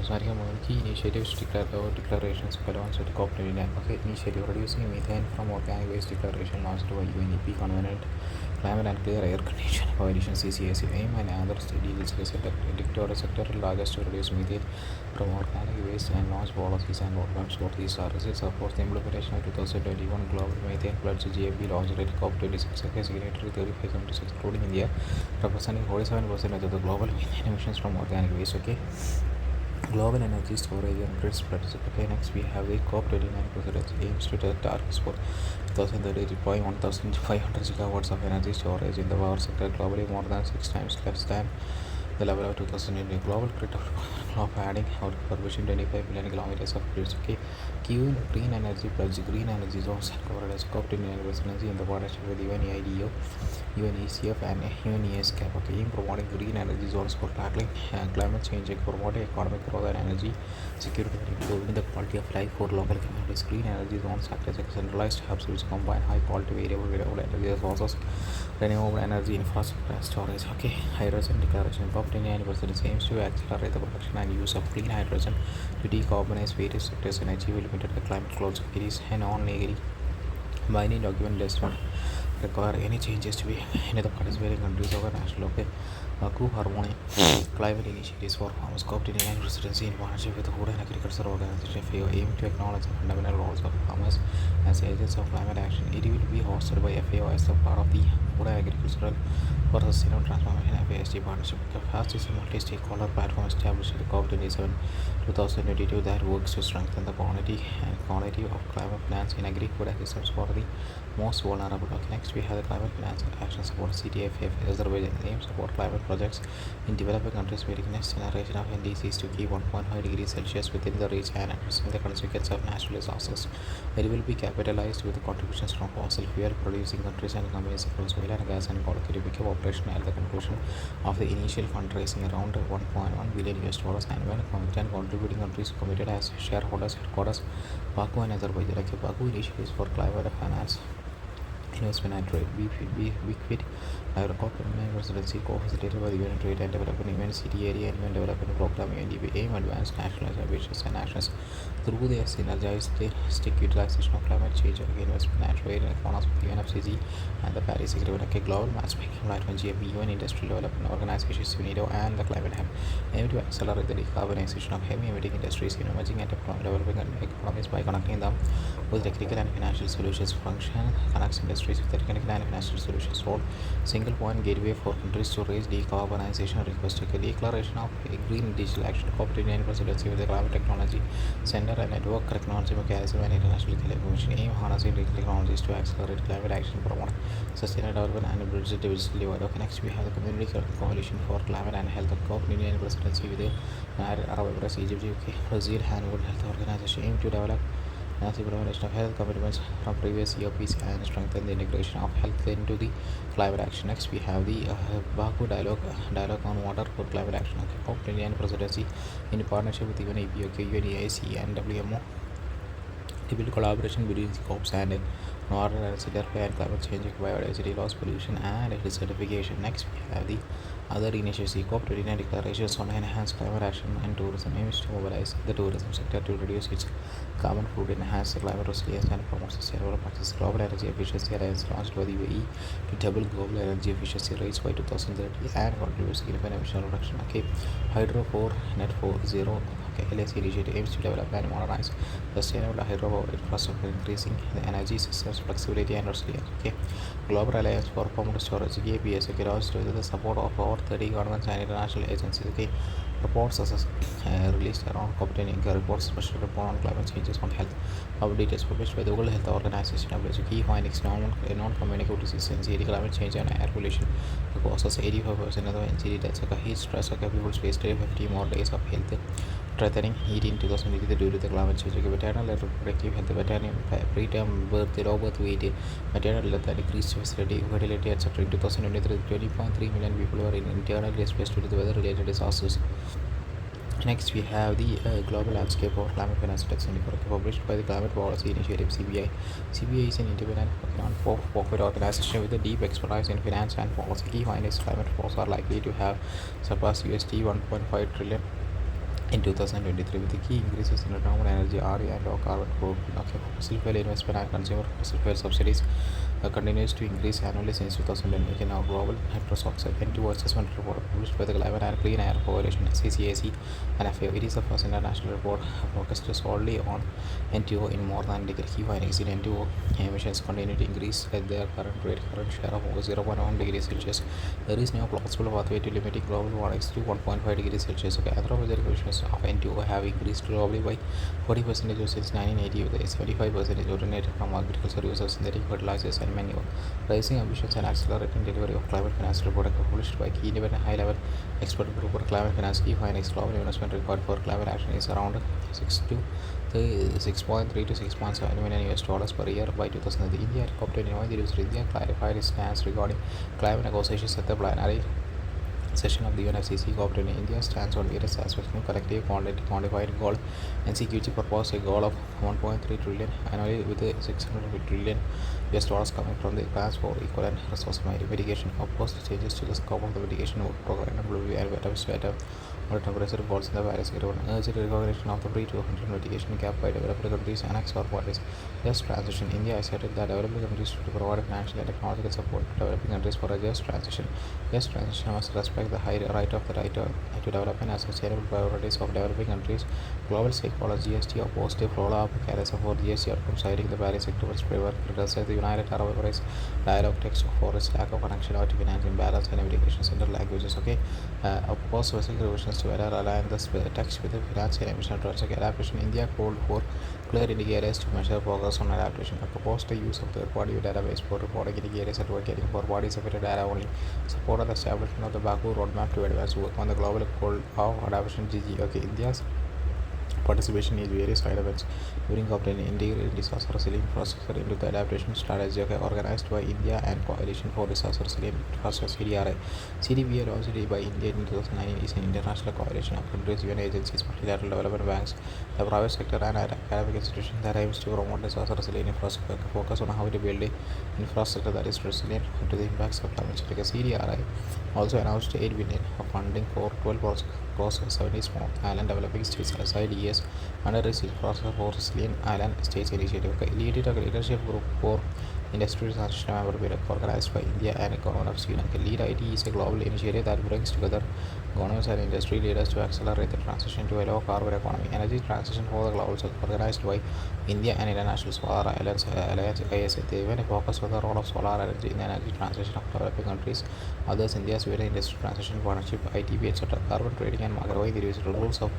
സംസാരിക്കാൻ പോകുന്നത് key initiatives declarations announced at COP29. Okay, initiative reducing methane from organic waste declaration launched by UNEP Covenant Climate and Clear Air Condition Coalition CCAC aim and other studies dictator sector largest to reduce methane from organic waste and launch policies and roadmaps for these services. Supports the implementation of 2021 Global Methane Pledge GMP launched at COP26. Okay, signatory 35 countries including India representing 47% of the global methane emissions from organic waste. Okay, global energy storage and grid spreads. Okay, next we have the COP29 presidency aims to set targets for 2030 deploying 1,500 gigawatts of energy storage in the power sector globally, more than 6 times less than the level of 2008. Global grid of adding out permission 25 million kilometers of grids. Okay, green energy pledge, green energy zones covered as COP29 presidency in the partnership with UNEIDO, UNECF and UNESCAP. Okay, in promoting green energy zones for tackling climate change, promoting economic growth and energy security, and improving the quality of life for local communities. Green energy zones act as centralized hubs which combine high quality renewable energy sources, renewable energy infrastructure and storage. Okay, hydrogen declaration. COP29 presidency aims to accelerate the production and use of clean hydrogen to decarbonize various sectors and achieve limited climate goals. It is a non-legally binding document does not require any changes to be in the participating countries or national. Okay, Baku Harmony Climate Initiatives for Farmers. COP29 presidency in partnership with the Food and Agriculture Organization FAO aim to acknowledge the fundamental roles of farmers as agents of climate action. It will be hosted by FAO as a part of the Food and Agricultural for Sustainable Transformation FAST partnership. The FAST is a multi-stakeholder platform established at COP27 2022 that works to strengthen the quantity and quality of climate finance in agri-food systems for the most vulnerable. Okay, next we have the Climate Finance and Action Support CTFF. Azerbaijan aims support climate projects in developing countries meeting next generation of NDCs to keep 1.5 degrees Celsius within the reach and addressing the consequences of natural disasters. It will be capitalized with contributions from fossil fuel producing countries and companies across oil and gas and coal to become operational at the conclusion of the initial fundraising around 1.1 billion US dollars, and when 10 contributing countries committed as shareholders headquarters Baku and Azerbaijan. Okay, Baku initiatives for climate finance, investment and trade. BQuid COP29 presidency co-facilitated by the UN Trade and Development Event City Area and UN Development Program UNDP aim advanced national ambitions and actions through the synergistic utilization of climate change, investment and trade in accordance with the UNFCCC and the Paris Agreement. Okay, global matchmaking platform GMP, UN Industrial Development Organizations UNIDO and the Climate Hub aim to accelerate the decarbonization of heavy emitting industries in emerging and developing economies by connecting them with technical and financial solutions. Function connects industries with technical and financial solutions. Role single point gateway for countries to raise decarbonization request. A declaration of a green digital action. COP29 presidency with the Climate Technology Center and Network Technology Mechanism and International Collaboration aim harnessing digital technologies to accelerate climate action, promote sustainable development and bridge the digital divide. Okay, next we have the Community Coalition for Climate and Health. COP29 presidency with the Arab Emirates, Egypt, UK, Brazil and World Health Organization aim to develop implementation of health commitments from previous EOPs and strengthen the integration of health into the climate action. Next, we have the Baku dialogue on water for climate action. COP29 presidency in partnership with UNEP, UNEIC and WMO to build collaboration between the COPs and water and climate change, biodiversity loss, pollution and desertification. Next, we have the other initiatives. COP29 declarations on enhanced climate action and tourism aims to mobilize the tourism sector to reduce its carbon footprint, enhance climate resilience and promote sustainable practices. Global Energy Efficiency Alliance launched by the UAE to double global energy efficiency rates by 2030 and contribute significant emission reduction. Okay, Hydro 4 Net 4 Okay, LAC initiative aims to develop and modernize sustainable hydropower infrastructure, increasing the energy system's flexibility and resilience. Okay, Global Alliance for Pumped Storage (GAPS) launched with the support of over 30 governments and international agencies. Okay, reports released around COP29 reports special report on climate changes on health. Our details published by the World Health Organization. Key findings: non-communicable diseases, climate change and air pollution causes 85% of the NCD deaths. Heat stress. People face 50 more days of health threatening heat in 2023 due to the climate change. Maternal and reproductive health, preterm birth, low birth weight, maternal death, decreased fertility, etc. In 2023, 20.3 million people were internally displaced due to the weather-related disasters. Next, we have the Global Landscape of Climate Finance Index published by the Climate Policy Initiative (CBI). CBI is an independent non-profit organization with a deep expertise in finance and policy. Key findings: climate flows are likely to have surpassed USD 1.5 trillion in 2023 with the key increases in renewable energy, RE and low carbon crude. Okay, fossil fuel investment and consumer fossil fuel subsidies continues to increase annually since 2010. Okay, now global nitrous oxide NTO assessment report published by the Climate and Clean Air Coalition (CCAC) and FAO. It is the first international report focused solely on NTO in more than a decade. Key findings in NTO emissions continue to increase at their current rate, current share of over 0.1 degrees Celsius. There is no plausible pathway to limiting global warming to 1.5 degrees Celsius. Okay, anthropogenic emissions of NTO have increased globally by 40% since 1980, with a 75% originated from agricultural use of synthetic fertilizers and manure. Rising ambitions and accelerating delivery of climate finance report published by key independent high-level expert group for climate finance. Key findings: global investment required for climate action is around 6.3 to 6.7 million US dollars per year by 2030. India at COP21, the India clarified its stance regarding climate negotiations at the plenary session of the UNFCCC COP20. India stands on various aspects of collective quantified goal. NCQG proposed a goal of 1.3 trillion annually with 600 trillion US dollars coming from the grants for equal and resource mitigation. Opposed changes to the scope of the mitigation program will be better or temperature goals in the Paris Agreement. Urged recognition of the pre-200 mitigation gap by developed countries and export bodies. Just transition. India asserted that developing countries should provide financial and technological support to developing countries for a just transition. Just transition must respect the high right of the right to development as sustainable priorities of developing countries. Global stakeholders GST opposed a follow-up mechanism for GST outcomes, citing the Paris Agreement's framework. Criticized the United Arab Emirates dialogue text for its lack of connection to finance imbalance and implications in the languages. Okay, opposed specific revisions to better align the text with the finance and emission trends. Okay, adaptation. India called for clear indicators to measure progress on adaptation. Proposed the use of third-party database for reporting indicators, advocating for body-specific data only. Supported the establishment of the Baku roadmap to advance work on the global goal of adaptation (GG). Okay, India's participation in various side events during COP10 integrated disaster resilient infrastructure into the adaptation strategy. Okay, organized by India and Coalition for Disaster Resilient Infrastructure (CDRI). CDBA launched by India in 2009 is an international coalition of countries, UN agencies, multilateral development banks, the private sector and academic institutions that aims to promote disaster resilient infrastructure. Focus on how to build an infrastructure that is resilient to the impacts of climate change. CDRI also announced 8 billion of funding for 12 projects across 70 small island developing states aside years under its infrastructure for resilient island states initiative. Leadership group for industrial transition member organized by India and government of Sri Lanka. Lead IT is a global initiative that brings together governments and industry leaders to accelerate the transition to a low carbon economy. Energy transition for the global south organized by India and International Solar Alliance ISA. They even focus on the role of solar energy in the energy transition of developing countries. Others India's Sweden Industry Transition Partnership ITP etc. Carbon trading and market wide the rules of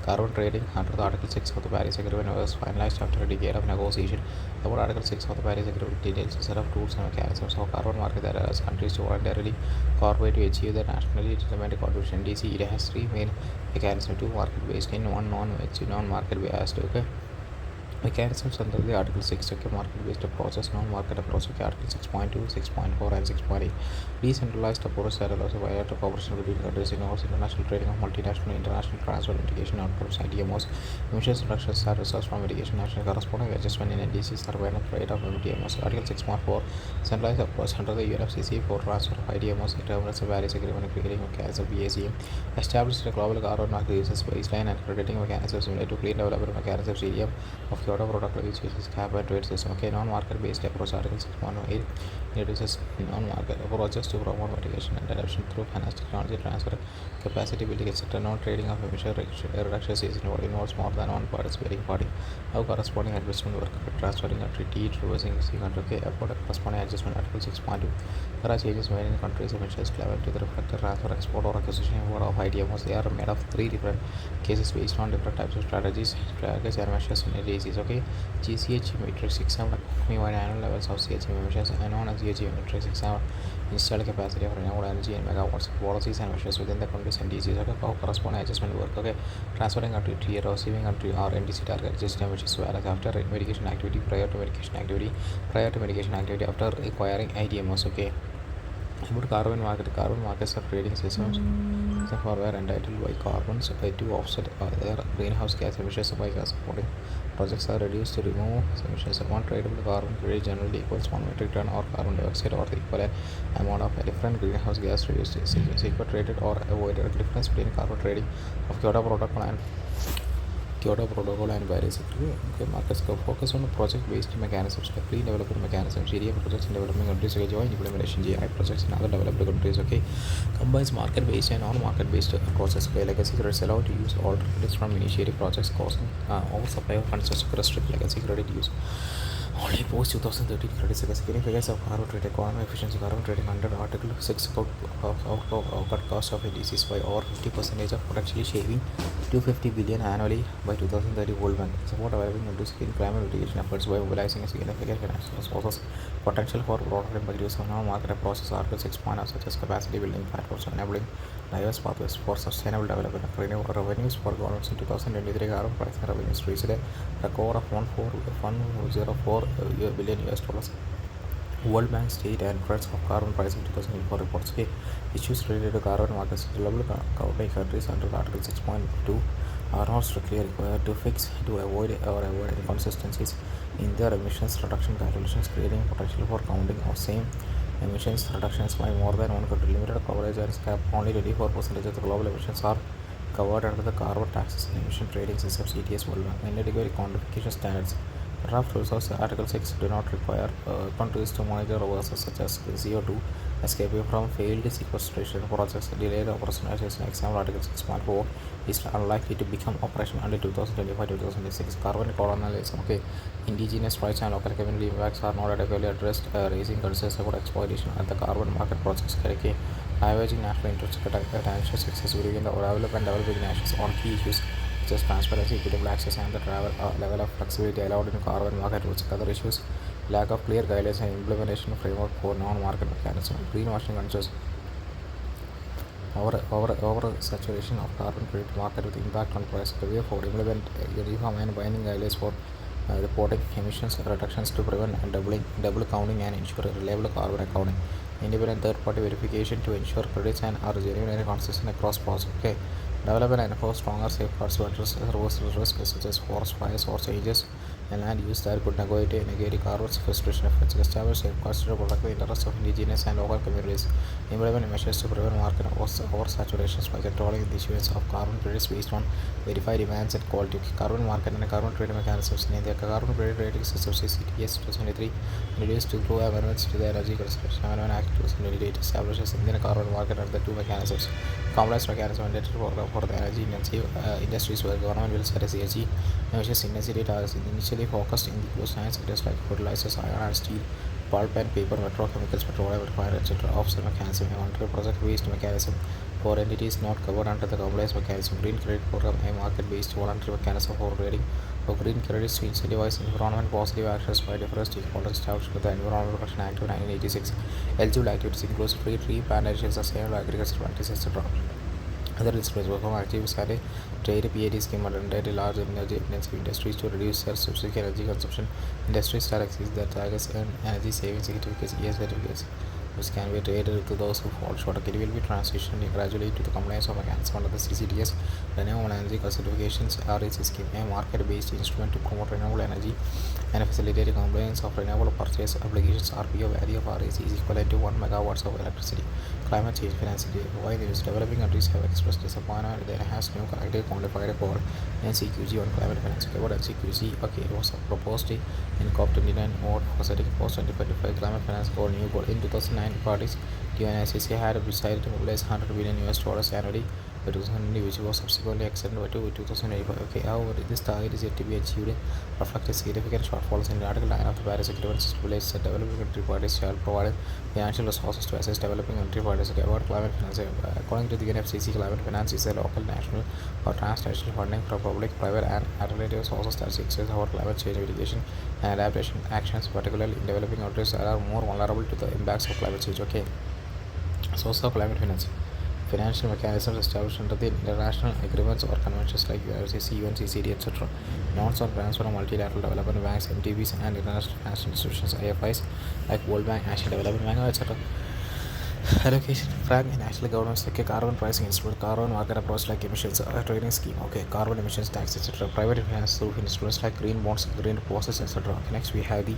carbon trading under the Article 6 of the Paris Agreement was finalized after a decade of negotiation. About Article 6 of the Paris Agreement details a set of tools and mechanisms of carbon market that allows countries to voluntarily cooperate to achieve their nationally determined contribution. DC it has three main mechanisms: two market based and one non-market based. Okay. Mechanisms under the Article 6. Okay, market-based approaches, non-market approach. Okay, Article 6.2, 6.4 and 6.8. Decentralized approach that allows a bilateral cooperation between countries, involves international trading of multinational and international transfer mitigation outcomes, ITMOs, emissions reductions are resource from mitigation action, corresponding adjustment in NDCs are when rate of ITMOs. Article 6.4, centralized approach under the UNFCCC for transfer of ITMOs, determines the Paris Agreement creating mechanism BACM, established a global carbon market uses baseline and crediting mechanisms similar to clean development mechanisms CDM of Kyoto Protocol, which uses cap and trade system. Okay, non-market based approach. Article 6.8 introduces non-market approaches to promote mitigation and adaptation through finance, technology transfer, capacity building, etc. Non-trading of emission reductions is involves more than one participating party. How corresponding adjustment work transferring country T reversing C country. Okay, about corresponding adjustment. Article 6.2. There are changes made in countries' emissions level to the reflector transfer, export or acquisition of ITMOs. They are made of three different cases based on different types of strategies, targets and measures in agencies. Okay, GCH matrix example annual levels of CH emissions and non-GH matrix example installed capacity of renewable energy in megawatts, policies and measures within the country's NDCs. Okay, how corresponding adjustment work. Okay, transferring country to a receiving country or NDC target system which is valid after mitigation activity, prior to mitigation activity after acquiring ITMOs. Okay, about carbon markets are trading systems So for were entitled by carbons to offset their greenhouse gas emissions by supporting projects are reduced to remove emissions. One tradable carbon credit generally equals 1 metric ton or carbon dioxide or the equivalent amount of a different greenhouse gas reduced is equal traded or avoided. The difference between carbon trading of Kyoto Protocol and Paris Agreement. Okay, markets focus on project-based mechanisms like pre-developed mechanisms, GDA projects in developing countries, okay, joint implementation GI projects in other developed countries, okay, combines market-based and non-market-based approaches. Okay, legacy credits allow to use alternatives from initiative projects causing oversupply of funds to restrict legacy credit use. Only post 2013 credits a significance of carbon trade economy efficiency carbon trading under Article 6 cut cost of indices by over 50% of potentially shaving 250 billion annually by 2030 World Bank. Support developing countries in climate mitigation efforts by mobilizing a significant financial resources. Potential for broader impact use of non-market approaches Article 6 such as capacity building platforms enabling diverse pathways for sustainable development. Revenues for governments in 2023 carbon price and revenues reached a record of 104 billion US dollars. World Bank state and threats of carbon pricing 2004 reports issues related to carbon markets. Global countries under Article 6.2 are not strictly required to avoid inconsistencies in their emissions reduction calculations, creating potential for counting of same emissions reductions by more than one country. Limited coverage and scap only 24% of the global emissions are covered under the carbon taxes and emission trading systems ETS World Bank. Inadequate quantification standards. Draft rules Article 6 do not require countries to monitor reverses such as CO2 escaping from failed sequestration projects. Delayed operationalization. Example Article 6.4 is unlikely to become operational until 2025-2026. Carbon colonialism. Okay, indigenous rights and local community impacts are not adequately addressed, raising concerns about exploitation at the carbon market projects. Diverging national interests attention successfully in the developing nations on key issues such as transparency, equitable access, and the level of flexibility allowed in carbon market rules. Other issues, lack of clear guidelines and implementation framework for non-market mechanism. Greenwashing concerns. Over saturation of carbon credit market with impact on price. The way for implement uniform and binding guidelines for reporting emissions reductions to prevent double counting and ensure reliable carbon accounting. Independent third-party verification to ensure credits and are genuine and consistent across projects. Okay. Develop and enforce stronger safeguards to address risks such as forest fires or changes in land use that could negate carbon sequestration efforts. Establish safeguards to protect the interests of indigenous and local communities. Implement measures to prevent market oversaturations by controlling the issuance of carbon credits based on verified demands and quality. Carbon market and carbon trading mechanisms. In the carbon credit rating system CCTS 2023 introduced to through amendments to the Energy Conservation Amendment Act 2028 establishes Indian carbon market under the two mechanisms. Complex mechanism mandated for the energy intensive industries where government will set a CSG emissions intensity targets initially focused in the coastline sectors like fertilizers, iron and steel, pulp and paper, petrochemicals, petroleum refinery, etc. Offset mechanism, a voluntary project based mechanism for entities not covered under the compliance mechanism. Green credit program, a market based voluntary mechanism for trading of green credits to incentivize environment positive actions by different stakeholders established with the Environmental Protection Act of 1986. Eligible activities include free tree plantations, sustainable agriculture practices, etc. Other instruments perform activities at a trade PAD scheme under large energy intensive industries to reduce their specific energy consumption. Industries that exceed their targets earn energy saving certificates, ES certificates, which can be traded to those who fall short. It will be transitioned gradually to the compliance of mechanism under the CCTS Renewable Energy Certifications REC scheme, a market-based instrument to promote renewable energy and facilitate compliance of renewable purchase obligations. RPO value of REC is equivalent to 1 megawatts of electricity. Climate change financing. Why these developing countries have expressed disappointment there has no correctly quantified called NCQG on climate finance. About NCQG, okay, it was proposed in COP29 or for setting post 2025 climate finance goal new goal. In 2009, parties UNFCCC had decided to mobilize $100 billion annually by 2020, which was subsequently extended to 2085. Okay, however, this target is yet to be achieved, reflecting significant shortfalls in Article 9 of the Paris Agreement. Stipulates that developing country parties shall provide financial resources to assist developing country parties about climate finance. According to the UNFCCC, climate finance is a local, national, or transnational funding from public, private, and alternative sources that seeks our climate change mitigation and adaptation actions, particularly in developing countries that are more vulnerable to the impacts of climate change. Okay, source of climate finance. Financial mechanisms established under the international agreements or conventions like UNFCCC, UNCCD, etc. Notes on transfer of multilateral development banks, MTBs, and international financial institutions, IFIs, like World Bank, Asian Development Bank, etc. Allocation frag national governments like a carbon pricing instrument, carbon market approach like emissions, trading scheme, okay, carbon emissions tax, etc. Private finance through instruments like green bonds, green deposits, etc. Okay, next we have the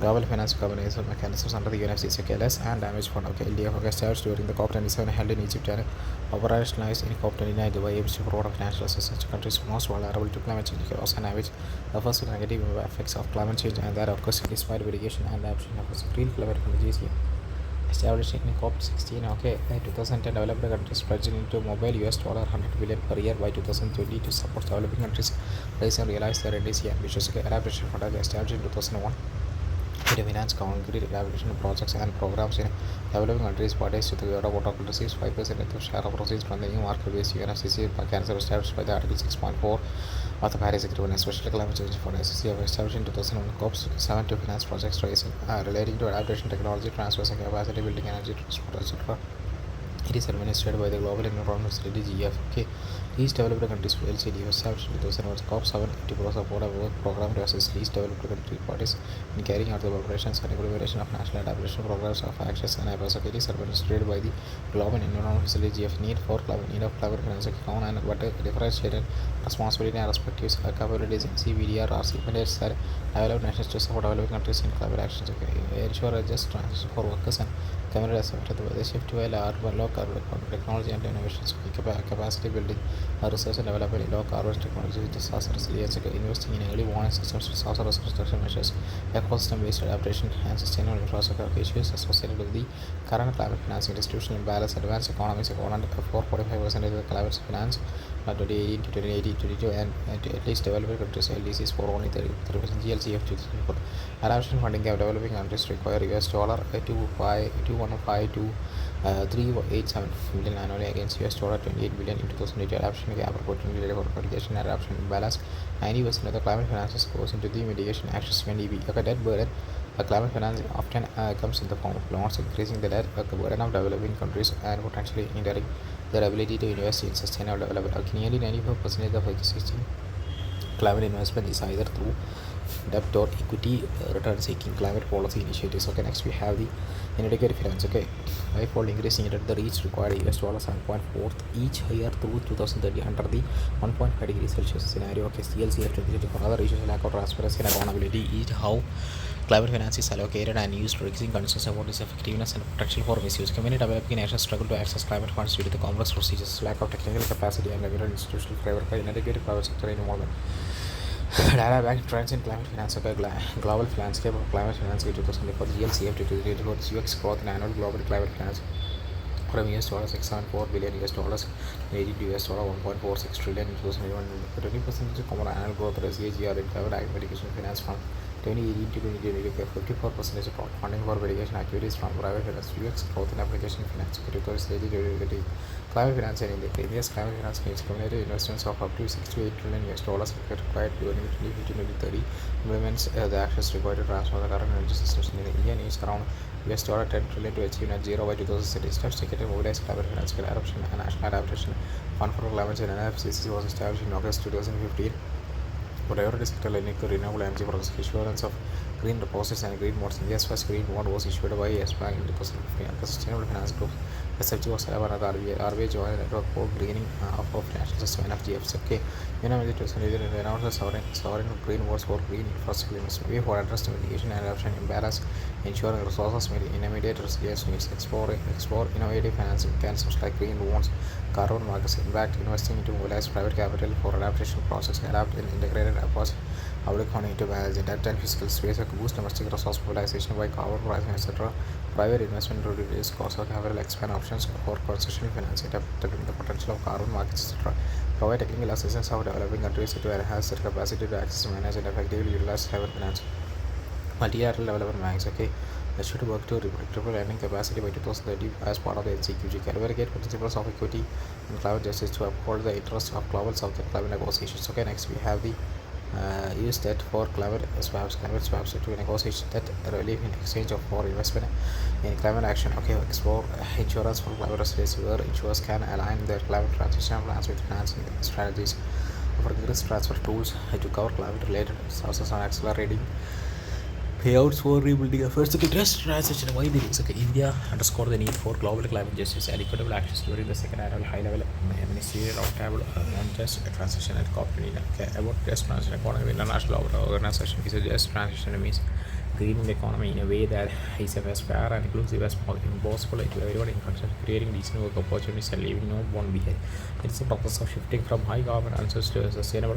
global finance governance mechanisms under the UNFCCC, okay, less and damage fund, okay, LDF, okay, established during the COP27 held in Egypt and operationalized in COP29 Dubai aims to provide financial assistance to countries most vulnerable to climate change chaos and which refers to negative effects of climate change and that occurs despite mitigation and adoption of green climate technologies. Established in COP16, okay, 2010 developed countries pledged into mobile US dollar 100 billion per year by 2020 to support developing countries raise and realize their NDC ambitious adaptation fund established in 2001 to finance concrete rehabilitation projects and programs in developing countries. Parties to the Kyoto Protocol receives 5% of the share of proceeds from the new market-based UNFCCC cancer established by the Article 6.4 of the Paris Agreement, especially climate change fund. SCC was established in 2001 COP7 to finance projects raising relating to adaptation technology, transfers and capacity building, energy transport, etc. It is administered by the Global Environment Facility (GFK). Least developed countries LCD was established in 2001 COP7 to support a work program to assist least developed country parties in carrying out the preparations and implementation of national adaptation programs of actions and advocacy. It is administered by the Global Environment Facility (GF). Need of climate finance common and but differentiated responsibility and respective capabilities in CBDR are mandates that developed nations to support developing countries in climate actions. Okay. Ensure a just transition for workers and communities affected by the shift to a low carbon technology and innovations, capacity building, research and development in low carbon technology, disaster resilience, investing in early warning systems, disaster restoration measures, ecosystem based adaptation, and sustainable infrastructure issues associated with the current climate financing distribution imbalance, advanced economies accounted for 45% of the climate finance 2018 to 2022 and at least developing countries LDCs for only 30% GLCF 2024. Adaptation funding of developing countries require US dollar 215 to 387 million annually against US dollar 28 billion in 2008. Adaptation gap opportunity for mitigation and adaptation imbalance. 90% of the climate finances goes into the mitigation actions when EB. Okay, debt burden. Climate finance often comes in the form of loans, increasing the debt burden of developing countries and potentially hindering their ability to invest in sustainable development. Nearly 95% of existing climate investment is either through debt or equity return seeking climate policy initiatives. Okay, next we have the inadequate finance. Okay, fivefold increase needed the reach required US dollar 7.4 each year through 2030 under the 1.5 degrees Celsius scenario. Okay, CLCF 2030 for other issues lack of transparency and accountability is how climate finance is allocated and used, raising concerns about its effectiveness and potential for misuse. Many developing nations struggle to access climate funds due to the complex procedures, lack of technical capacity, and limited institutional framework, inadequate private sector involvement. Data Bank Trends in Climate Finance. Okay, Global Landscape of Climate Finance 2024 GLCF 2024 UX growth in annual global climate finance from US dollar 674 billion US dollars to US dollar 1.46 trillion in 2021. 20% common annual growth rate CAGR in climate mitigation finance from 2018 to 2020. 54% funding for mitigation activities from private finance. UX growth in application finance. 2020 climate finance in India. India's climate finance needs cumulative investments of up to 6 to 8 trillion US dollars required during 2015-2030. Implements the actions required to transform the current energy systems in India needs around US dollar 10 trillion to achieve net zero by 2030. Steps taken to mobilize climate finance adoption and national adaptation fund for climate change. NFCCC was established in August 2015. Priority sector lending to renewable energy projects, issuance of green deposits and green bonds. India's first green bond was issued by Yes Bank in 2015. The Sustainable Finance Group SFG was set up under the RBI joint network for greening of financial system NFGFs. Okay, Unity 2018 announced sovereign green bonds for green infrastructure investment. We for address mitigation and adoption imbalance, ensuring resources meet intermediate resilience needs. Explore innovative financing mechanisms like green bonds, carbon markets, impact investing to mobilize private capital for adaptation process, adapt an integrated approach, public funding to manage debt and fiscal space, boost domestic resource mobilization by carbon pricing, etc. Private investment to reduce cost of capital, expand options for concessional financing, tapping the potential of carbon markets, etc. Provide technical assistance of developing countries to enhance their capacity to access, manage, and effectively utilize climate finance. Multilateral development banks. Okay, they should work to triple lending capacity by 2030 as part of the NCQG. Calibrate principles of equity and climate justice to uphold the interests of global south and climate negotiations. Okay, next we have the use debt for climate swaps to negotiate debt relief in exchange of for investment in climate action. Okay, explore insurance for climate resilience where insurers can align their climate transition plans with financing strategies. Offering risk transfer tools to cover climate related resources and accelerating payouts for rebuilding efforts. Okay, just transition. Why the news? Okay, India underscore the need for global climate justice and equitable actions during the second annual high-level ministerial roundtable on just transition at COP29. Okay, about just transition economy, international organization is a just transition means greening the economy in a way that is as fair and inclusive as possible to everyone in concern, creating decent work opportunities and leaving no one behind. It's a process of shifting from high carbon answers to sustainable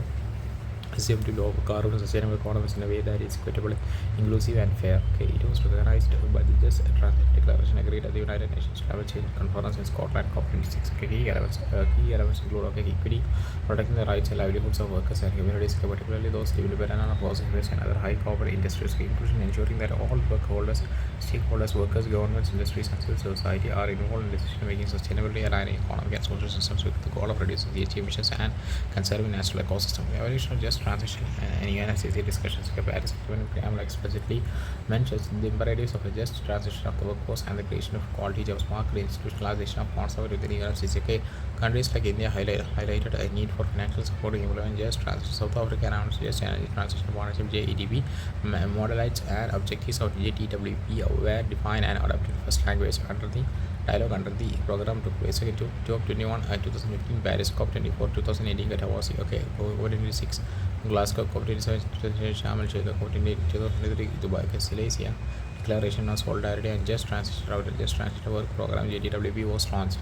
assumed to low carbon sustainable economies in a way that is equitable, inclusive, and fair. Okay, it was recognized by the Just Transit Declaration agreed at the United Nations Climate Change Conference in Scotland, COP26. Okay, key elements include equity, protecting the rights and livelihoods of workers and communities, particularly those developed and fossil fuels and other high carbon industries, inclusion ensuring that all stakeholders, workers, governments, industries, and civil society are involved in decision making, sustainability, aligning economic and social systems with the goal of reducing GHG emissions and conserving natural ecosystem. Evolution of just transition and UNFCCC discussions. Paris Agreement preamble explicitly mentions the imperatives of a just transition of the workforce and the creation of quality jobs, marked institutionalization of concept within UNFCCC. Countries like India highlighted a need for financial support to implement just transition. South Africa announced just energy transition partnership JEDP. Modalities and objectives of JTWP were defined and adopted first language under the dialogue under the program took place in 2021 and 2015 Paris COP24 2018 Gatawasi. Okay, COP26 Glasgow COP27 Sharm el Sheikh COP23 Dubai. Okay, Silesia Declaration on Solidarity and Just Transition Routed Just Transition Work Program JTWP was launched.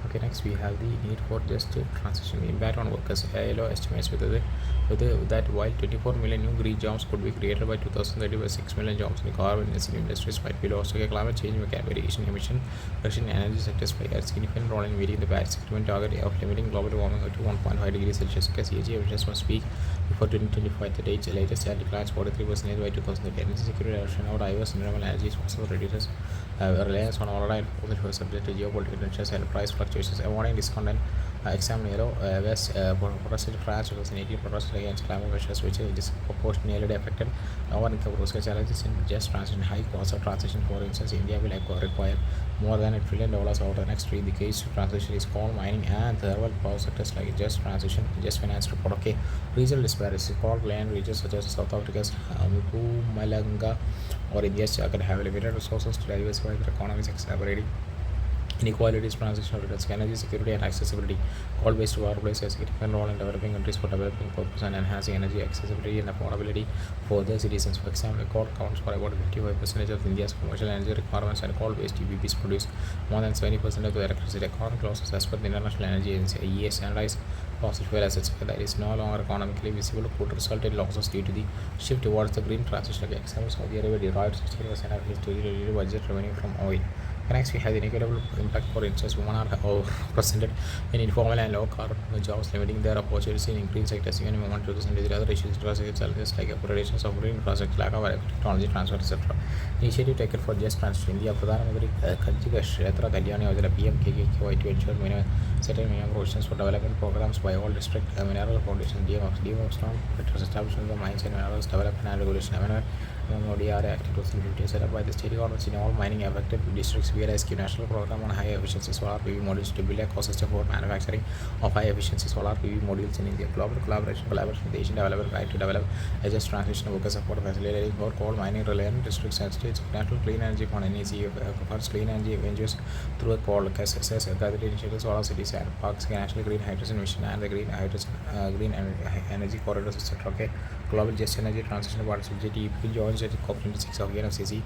Okay, next we have the need for just transition impact on workers. ILO estimates that while 24 million new green jobs could be created by 2030, by 6 million jobs in carbon intensive industries might be lost. Okay, climate change, variation, emission reduction, energy sectors play a significant role in meeting the Paris Agreement target of limiting global warming to 1.5 degrees Celsius. Okay, CAG emissions must peak before 2025. The latest and declines 43% by 2030. Energy security reduction of diverse renewable energy sources reduces reliance on oil and fossil fuels subject to geopolitical tensions and price fluctuations. Avoiding discount and exam West protested France 2018 protested against climate measures which disproportionately affected lower income groups. Challenges in just transition, high cost of transition. For instance, India will require more than $1 trillion over the next 3 decades to transition its coal mining and thermal power sectors like just transition. Just finance report. Okay, regional disparities. Coal land regions such as South Africa's Mpumalanga or India's Jharkhand have limited resources to diversify their economies, exacerbating inequalities. Transition regards energy security and accessibility. Coal-based power plays a significant role in developing countries for developing purpose and enhancing energy accessibility and affordability for their citizens. For example, coal accounts for about 55% of India's commercial energy requirements, and coal-based UBPs produce more than 70% of the electricity. Economic losses, as per the International Energy Agency (IEA), standardized fossil fuel assets that is no longer economically visible could result in losses due to the shift towards the green transition. Like example, Saudi Arabia derived 60% of its total budget revenue from oil. Next, we have the negative impact. For instance, women are overrepresented in informal and low carbon jobs, limiting their opportunities in green sectors. Even women to the other issues, challenges like operations of green infrastructure, lack of technology transfer, etc. Initiative taken for just transition. India Pradhan Mantri Kanchika Kshetra Kalyani Yojana PMKKY to ensure certain minimum provisions for development programs by all district mineral foundation DMOs establishment of mines and minerals development and regulation. MODR Act 2015 set up by the state governments in all mining affected districts via a national program on high efficiency solar PV modules to build a ecosystem for manufacturing of high efficiency solar PV modules in India. Global collaboration with the Asian Development Bank to develop a just transition worker support facilitating for coal mining reliant districts and states. National Clean Energy Fund NEC funds clean energy ventures through a coal CES gathered initiatives solar cities and parks, national green hydrogen mission and the green hydrogen green energy corridors, etc. Okay, global just energy transition partnership JTEP joins at COP26 of UNFCCC,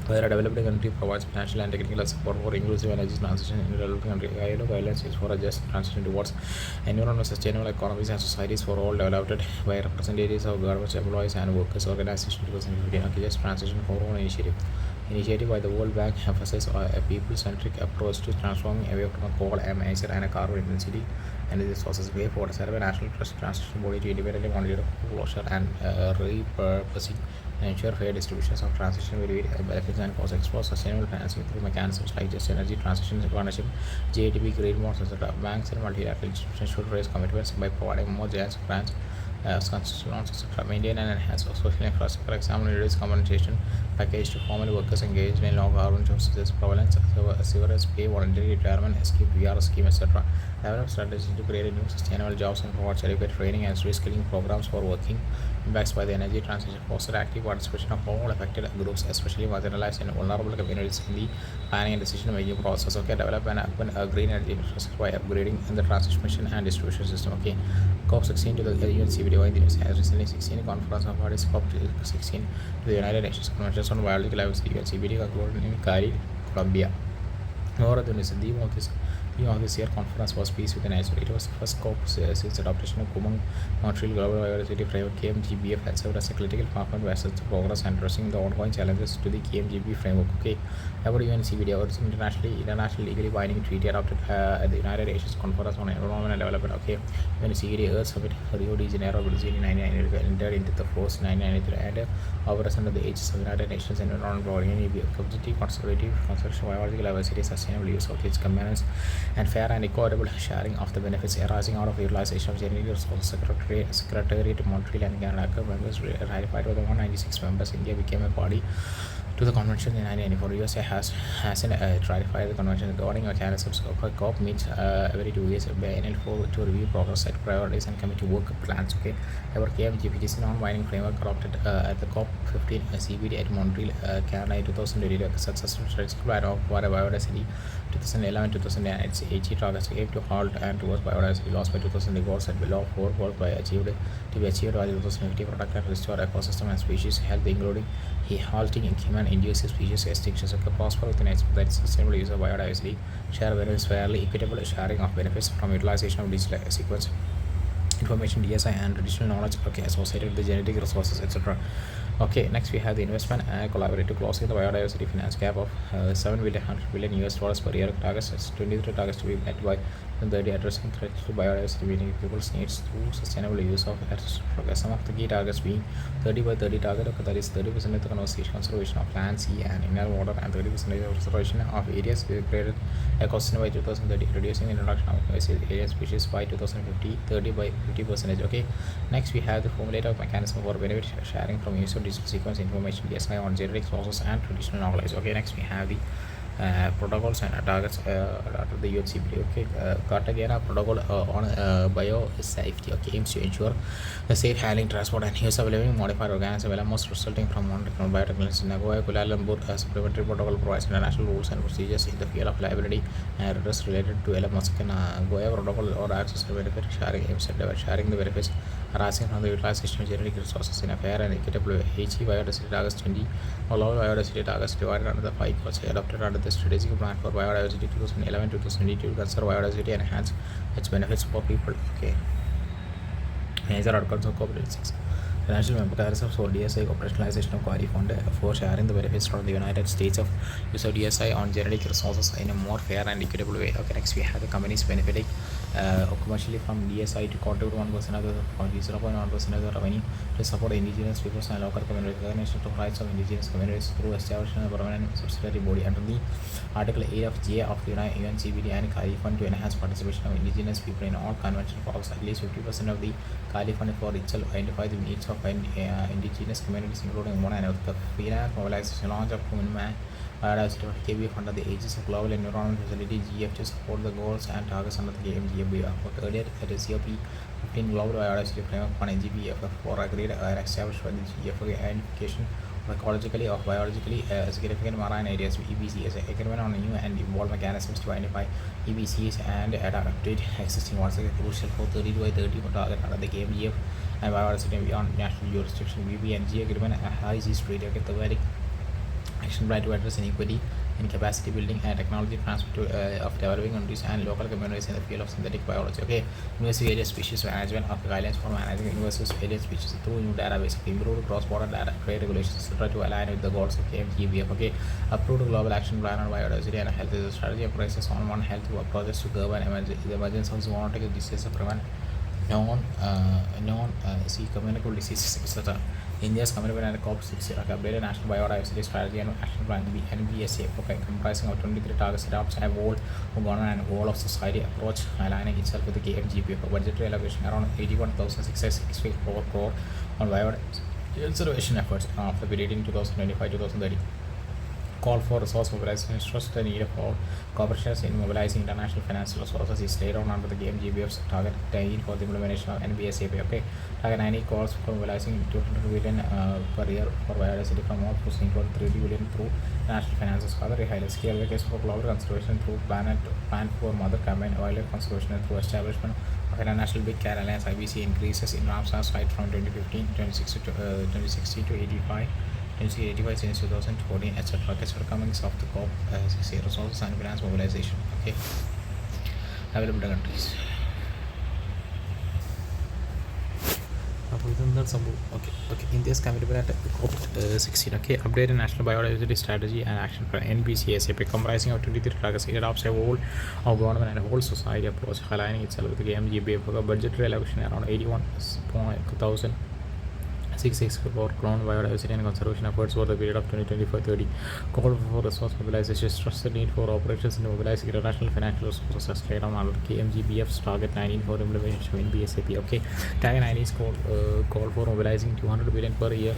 where a developing country provides financial and technical support for inclusive energy transition in a developing country. ILO guidelines is for a just transition towards environmental sustainable economies and societies for all developed by representatives of governments, employees, and workers organizations. 2015 okay, just transition for all initiative by the World Bank emphasizes a people-centric approach to transforming away from a coal, air, and a carbon intensity energy sources. Way forward, set up a national trust transition body to independently monitor closure and repurposing and ensure fair distributions of transition benefits and costs. Explore sustainable financing through mechanisms like just energy transition partnership, JATB, green bonds, etc. Banks and multilateral institutions should raise commitments by providing more grants, construction loans, etc. Maintain and enhance social infrastructure. For example, reduce compensation package to formal workers engaged in low carbon jobs, prevalence, severance pay, voluntary retirement, escape VR scheme, etc. Develop strategies to create new sustainable jobs and provide adequate training and reskilling programs for working impacts by the energy transition, foster active participation of all affected groups, especially marginalized and vulnerable communities in the planning and decision making process. Okay, develop an urban green energy infrastructure by upgrading the transmission and distribution system. Okay, COP16 to the UNCBDO in the news has recently 16 conference of parties COP16 to the United Nations Convention on Biological Diversity UNCBD concluded in Cali, Colombia. Moreover, the theme of this year conference was Peace with the Nature. It was the first COP since adoption of Kumang Montreal Global Biodiversity Framework KMGBF has served as a critical partner to assess the progress and addressing the ongoing challenges to the KMGB framework. Okay, about UNCBD, it's international legally binding treaty adopted at the United Nations Conference on Environment and Development. Okay, UNCBD Earth Summit Rio de Janeiro, Brazil in 1993 entered into the force 1993 and operates under the aegis of United Nations Environment Programme, Community Conservative Conservation, Biological Diversity, Sustainable Use of its components, and fair and equitable sharing of the benefits arising out of utilization of genetic resources. Secretariat to Montreal and Canada members ratified with the 196 members. India became a party to the convention in 1994. USA hasn't ratified the convention. Governing mechanisms of COP meets every 2 years biennial to review progress, set priorities, and committee work plans. Okay, our KMGP is a non-binding framework adopted at the COP15 CBD at Montreal, Canada in 2020. A successful strategic plan of biodiversity 2011-2018 targets aim to halt and towards biodiversity loss by 2000. Goals set below 4 goals to be achieved by 2050. Protect and restore ecosystem and species health, including halting human-induced species extinctions. Okay, prosper with nature that sustainable use of biodiversity, share benefits fairly, equitable sharing of benefits from utilization of digital sequence information, DSI, and traditional knowledge, okay, associated with the genetic resources, etc. Okay, next we have the investment and collaborative closing the biodiversity finance gap of 7 billion, $100 billion US dollars per year. Targets 23 targets to be met by 30, addressing threats to biodiversity, meeting people's needs through sustainable use of earth. Some of the key targets being 30 by 30 target, okay, that is 30% of the conservation of land, sea, and inner water, and 30% of restoration of areas created ecosystem by 2030, reducing the introduction of alien species by 2050, 30 by 50%. Okay, next we have the formulator mechanism for benefit sharing from use of digital sequence information, DSI, on genetic sources and traditional knowledge. Okay, next we have the protocols and targets under the UNCBD. Okay, Cartagena protocol on biosafety, okay, aims to ensure the safe handling, transport, and use of living modified organisms, elements resulting from non-technical biotechnology. Nagoya Kuala Lumpur supplementary protocol provides international rules and procedures in the field of liability and redress related to elements. Nagoya protocol or access to benefit sharing aims at sharing the benefits arising from the utilization of genetic resources in a fair and equitable way. HE biodiversity targets 20 all biodiversity targets divided under the 5 goals adopted under the strategic plan for biodiversity 2011-2022 to conserve biodiversity and enhance its benefits for people. Okay, major outcomes of COP26. Financial mechanisms for DSI operationalization of Quarry Fund for sharing the benefits from the United States of use of DSI on genetic resources in a more fair and equitable way. Okay, next we have the companies benefiting commercially from DSI to contribute 1% of the 0.1% of the revenue to support indigenous peoples and local communities. Recognition of rights of indigenous communities through establishing a permanent subsidiary body under the Article 8 of J of the UNCBD and Kali Fund to enhance participation of indigenous people in all convention processes. At least 50% of the Kali Fund for itself identify the needs of indigenous communities, including one and the freelance mobilization launch of human biodiversity KBF under the aegis of Global Environment Facility GF to support the goals and targets under the KMGF. Earlier, the COP15 Global Biodiversity Framework on NGBF for agreed and established by the GF identification of ecologically or biologically significant marine areas. EBCs agreement on new and evolved mechanisms to identify EBCs and update existing ones are crucial for 30 by 30 target under the KMGF and biodiversity beyond national jurisdiction. BBNG agreement has this treaty thematic action plan to address inequity in capacity building and technology transfer of developing countries and local communities in the field of synthetic biology. Okay, invasive alien species management of guidelines for managing invasive alien species through new database of improved cross-border data trade regulations, etc. to align with the goals of KMGBF. Okay, approved global action plan on biodiversity and health is a strategy of prices on One Health projects to curb and the emergence of zoonotic diseases to prevent communicable diseases, etc. India's commitment and COP6 updated National Biodiversity Strategy and Action Plan NBSA, okay, comprising of 23 targets, adopts a whole of government and whole of society approach, aligning itself with the KMGP. Budgetary allocation around 81,664 crore on biodiversity Conservation efforts of the period in 2025-2030 call for resource mobilization stress the need for corporations in mobilizing international financial resources is laid down under the GMGBF's target 19 for the implementation of NBSAP. Okay, target 90 calls for mobilizing 200 billion per year for biodiversity from all sources, including 30 billion through national finances. Other highlights key advocates for global conservation through Plan for Mother campaign, wildlife conservation and through establishment of International Big Cat Alliance. IBC increases in Ramsar site from 2015 2016 to 85 85 since 2014, etc. Okay, shortcomings of the COP 6 resources and finance mobilization. Okay, available countries. അപ്പോൾ ഇതെന്താണ് സംഭവം? Okay India's commitment at COP16. Okay, updated national biodiversity strategy and action plan NBCSAP comprising of 23 targets. It adopts a whole of government and whole society approach, aligning itself with the MGBF. Budgetary allocation around 81,000 for ground biodiversity and conservation efforts for the period of 2025-30. Call for resource mobilization stress the need for operations in mobilizing international financial resources as laid on under KMGBF's target 19 for implementation of NBSAP. Okay, target 9 is call for mobilizing 200 billion per year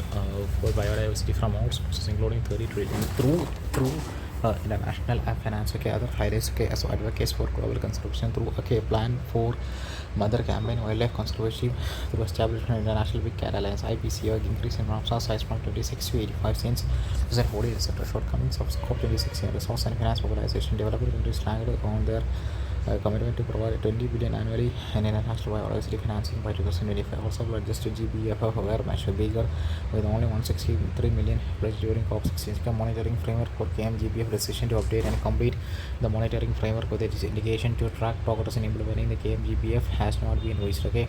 for biodiversity from all sources, including 30 trillion through international finance. Okay, other highlights. Okay, as advocates for global conservation through plan for Mother campaign, wildlife conservation through establishment of International Big Cat Alliance (IPCA), increase in Ramsar size from 26 to 85 since 2040, etc. Shortcomings of COP26 and resource and finance mobilization. Developed countries lagged on their commitment to provide 20 billion annually in international biodiversity financing by 2025. Also, adjusted GBFF were much bigger with only 163 million pledged during COP16. Monitoring framework for KMGBF decision to update and complete the monitoring framework with its indication to track progress in implementing the KMGBF has not been reached. Okay.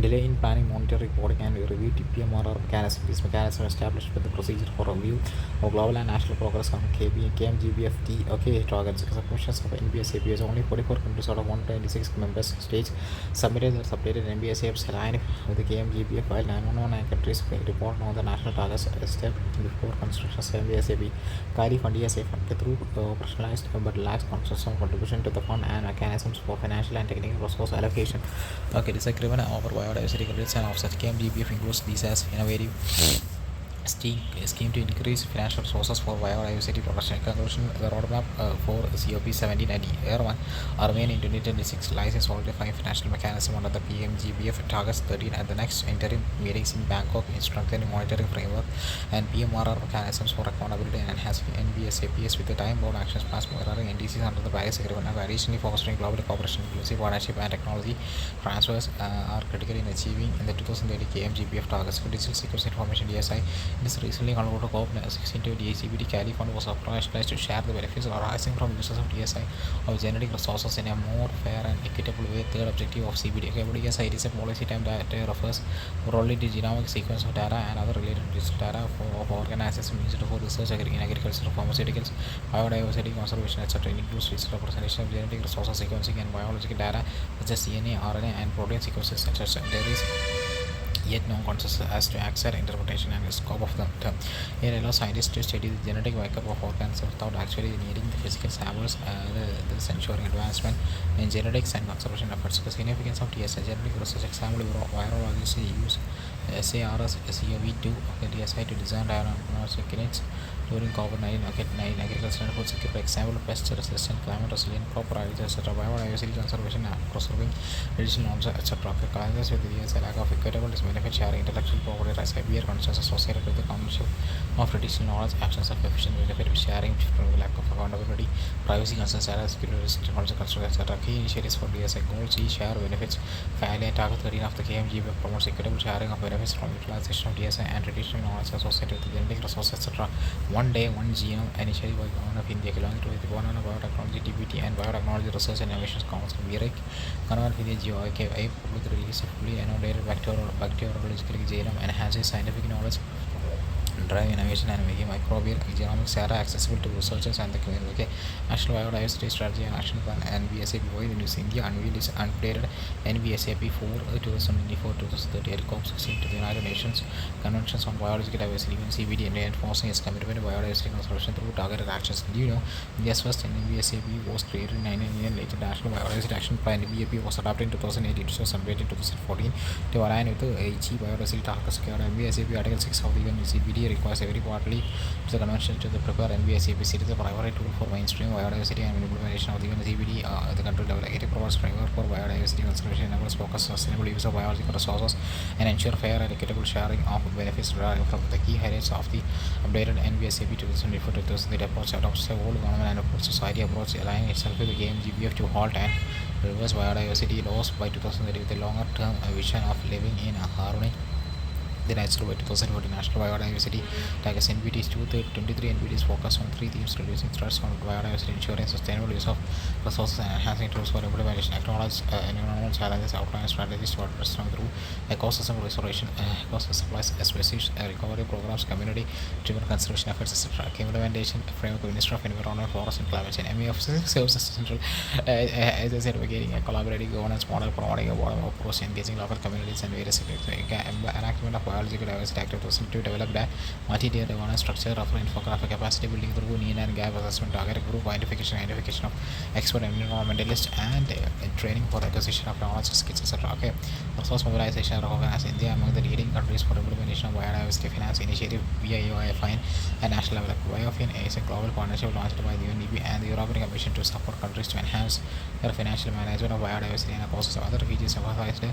Delay in planning, monitoring, reporting, and review TPMRR mechanism. This mechanism established with the procedure for review of global and national progress on KMGBFT. Okay, targets. Submissions of NBSAP is only 44 countries out of 126 member states submitted their updated NBSAPs aligned with the KMGBF, while 919 countries report on the national targets step before construction of NBSAP. Carry fund ESA fund through operationalized but lacks consistent contribution to the fund and mechanisms for financial and technical resource allocation. Okay, disagreement over biodiversity credits and offsets. KMGBF includes these as innovative scheme to increase financial resources for biodiversity protection. Conclusion: the roadmap for COP 1790 Year 1 remain in 2026 license solidifying financial mechanism under the PMGBF targets 13 at the next interim meetings in Bangkok, strengthening monitoring framework and PMRR mechanisms for accountability and enhancing NBSAPs with the time-bound actions plans mirroring NDCs under the Paris Agreement. And additionally, fostering global cooperation, inclusive partnership and technology transfers are critical in achieving the 2030 KMGBF targets. For digital security information DSI, this recently concluded COP16 to DACBT Cali Fund was operationalized to share the benefits arising from uses of DSI of genetic resources in a more fair and equitable way. Third objective of CBD. Okay, but DSI is a policy time that refers broadly to genomic sequence of data and other related digital data of organisms used for research in agriculture, pharmaceuticals, biodiversity conservation, etc. It includes digital representation of genetic resources sequencing and biological data such as DNA, RNA, and protein sequences, etc. There is yet no consensus as to exact interpretation and scope of the term. It allows scientists to study the genetic makeup of organisms without actually needing the physical samples, thus ensuring advancement in genetics and conservation efforts. The significance of TSI genetic research example virologists use SARS CoV2 of the DSI to design diagnostic kits during COVID-19 agriculture and food security. Example: pest resistant, climate resilient, crop varieties, etc. Biodiversity conservation and preserving traditional norms, etc. Challenges with the DSI: lack of equitable benefit sharing, intellectual property rights, severe concerns associated with the ownership of traditional knowledge, absence of efficient benefit sharing, lack of accountability, privacy concerns, data security risks, technology concerns, etc. Key initiatives for DSI goals: share benefits. Finally, target 13 of the KMGBF promotes equitable sharing of benefits from utilization of DSI and traditional knowledge associated with the genetic resources, etc. One day, one genome initiative by Government of India, along with the Government of Biotechnology (DBT) and Biotechnology Research and Innovation Council (BREC). Government of India GOIKI public release of fully annotated bacteriologically genome enhances scientific knowledge drive innovation and making microbial genomics data accessible to researchers and the community. Okay, National Biodiversity Strategy and Action Plan (NBSAP) in News India unveiled its updated NBSAP for 2024-2030 at COP16 to the United Nations Conventions on Biological Diversity (CBD) and enforcing its commitment to biodiversity conservation through targeted actions. Do you know India's first NBSAP was created in 1999? Later, the National Biodiversity Action Plan (NBAP) was adopted in 2018 to celebrated in 2014 to align with the Aichi biodiversity targets. NBSAP Article 6 of the CBD requires every party to the convention to prepare NBSAP series a primary tool for mainstream biodiversity and implementation of the CBD at the country level. It provides framework for biodiversity conservation, enables focus on sustainable use of biological resources, and ensure fair and equitable sharing of benefits derived from the key highlights of the updated NBSAP 2024-2030 approach adopts a whole government and approach society approach, aligning itself with the GBF to halt and reverse biodiversity loss by 2030 with a longer-term vision of living in harmony. The natural by 2040 National Biodiversity Targets NBT's 2023 NBT's focus on three themes: reducing threats on biodiversity, ensuring sustainable use of resources, and enhancing tools for implementation. Acknowledge environmental challenges, outline strategies to address them through ecosystem restoration, ecosystem supplies, species recovery programs, community-driven conservation efforts, etc. Implementation framework. Minister of Environment, Forest and Climate Change (MEF) serves as central, as I said, advocating a collaborative governance model, promoting a bottom-up approach, engaging local communities and various sectors. Enactment of Biological Diversity Act of 2002 developed a multi-tier governance structure of infographic capacity building through need and gap assessment, target group identification of expert environmentalists, and training for the acquisition of knowledge skills, etc. Okay, resource mobilization recognizes India among the leading countries for implementation of biodiversity finance initiative via UIFI at national level. UIFI is a global partnership launched by the UNDP and the European Commission to support countries to enhance their financial management of biodiversity and ecosystem. Other features emphasized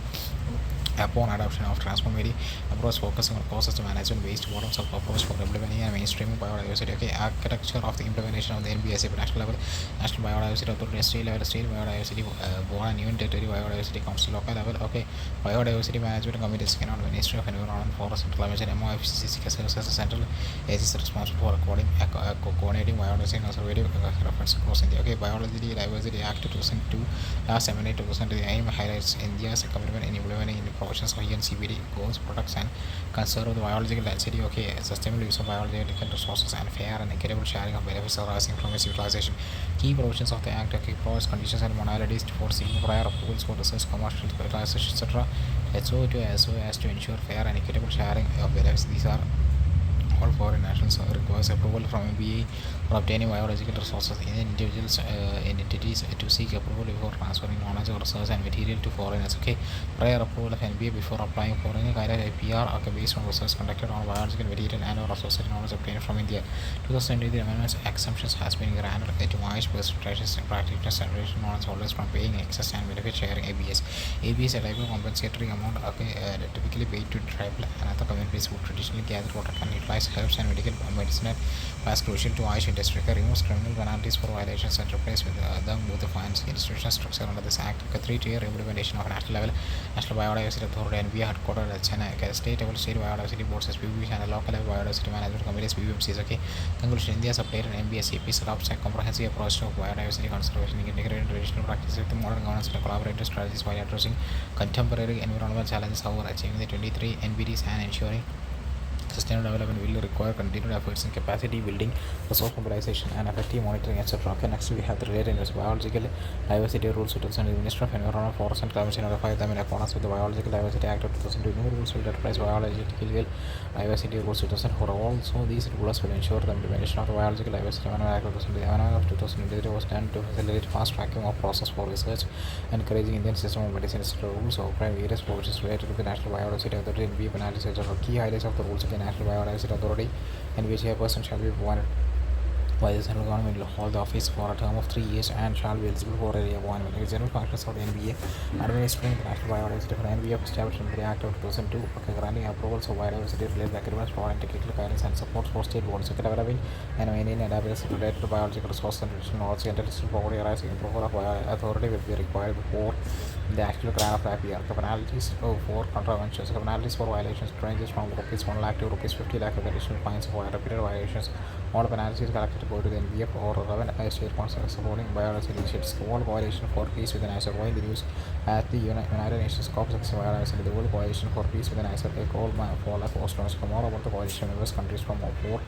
upon adoption of transformative approach focusing on process management based bottoms up approach for implementing and mainstreaming biodiversity. Okay, architecture of the implementation of the NBSAP national level, National Biodiversity Authority, state level, state biodiversity born and union territory biodiversity council, local level. Okay, biodiversity management committees cannot Ministry of Environment, Forest and Climate Change MOFCC serves as a central agency responsible for coordinating biodiversity conservative efforts across India. Okay, Biology Diversity Act 2002 last amendment 2000 the aim highlights India's commitment in implementing the provisions of UNCBD goals, protects and conserve the biological density. Okay, sustainable use of biological resources and fair and equitable sharing of benefits arising from its utilization. Key provisions of the Act. Okay, provides conditions and modalities for seeking prior approvals for research, commercial utilization, etc. SO to SO as to ensure fair and equitable sharing of benefits. These are all foreign nationals requires approval from MBA for obtaining biological resources in individuals in entities to seek approval before transferring knowledge or research and material to foreigners. Okay, prior approval of NBA before applying for any kind of APR. Okay, based on research conducted on biological material and or associated knowledge obtained from India. 2023 amendments exemptions has been granted to Mahesh percentages and practitioners and knowledge holders from paying excess and benefit sharing ABS. ABS a type of compensatory amount typically paid to tribal and other communities who traditionally gather water and utilize herbs and medical medicinal as crucial to Ayush industry. Removes criminal penalties for violations and replace with them with the fines institution structure under this act. A three-tier implementation of national level, National Biodiversity Authority NBA headquartered at Chennai. State level, state biodiversity boards SPBs and local level biodiversity management committees BBMCs. Okay, conclusion: India's updated NBSAP adopts a comprehensive approach to biodiversity conservation, integrated traditional practices with modern governance and collaborative strategies while addressing contemporary environmental challenges. However, achieving the 23 NBDs and ensuring sustainable development will require continued efforts in capacity building, resource mobilization, and effective monitoring, etc. Okay, next we have the related biological diversity rules 2000. The Minister of Environment, Forest and Climate Change notified them in accordance with the Biological Diversity Act of 2002. New rules will replace biological diversity rules 2004. Also, these rules will ensure the implementation of the Biological Diversity Amendment Act of 2000. The amendment of 2023 was done to facilitate fast tracking of process for research, encouraging Indian system of medicine, etc. Rules outline various provisions related to the National Biodiversity Authority and NBA penalties, etc. Key highlights of the rules of the National Biodiversity Authority and which a person shall be appointed by the central government will hold the office for a term of 3 years and shall be eligible for a reappointment. The general functions of the NBA administering the National Biodiversity for NBA established under the Act of 2002, granting approvals of biodiversity related agreements, providing technical guidance and support for state boards, developing and maintaining adaptability related to biological resources and traditional knowledge and intellectual property arising in profile of authority will be required before The actual grant of IPR. The penalties for contraventions. The penalties for violations ranges from rupees 1 lakh to rupees 50 lakh with additional fines for repeated violations. All penalties collected to go to the NBF or relevant state councils supporting biodiversity initiatives. World Coalition for Peace with the Nature. Why the news at the United Nations COP6 biodiversity. The World Coalition for Peace with the Nature. A call for life Australia. For more about the coalition members countries from 4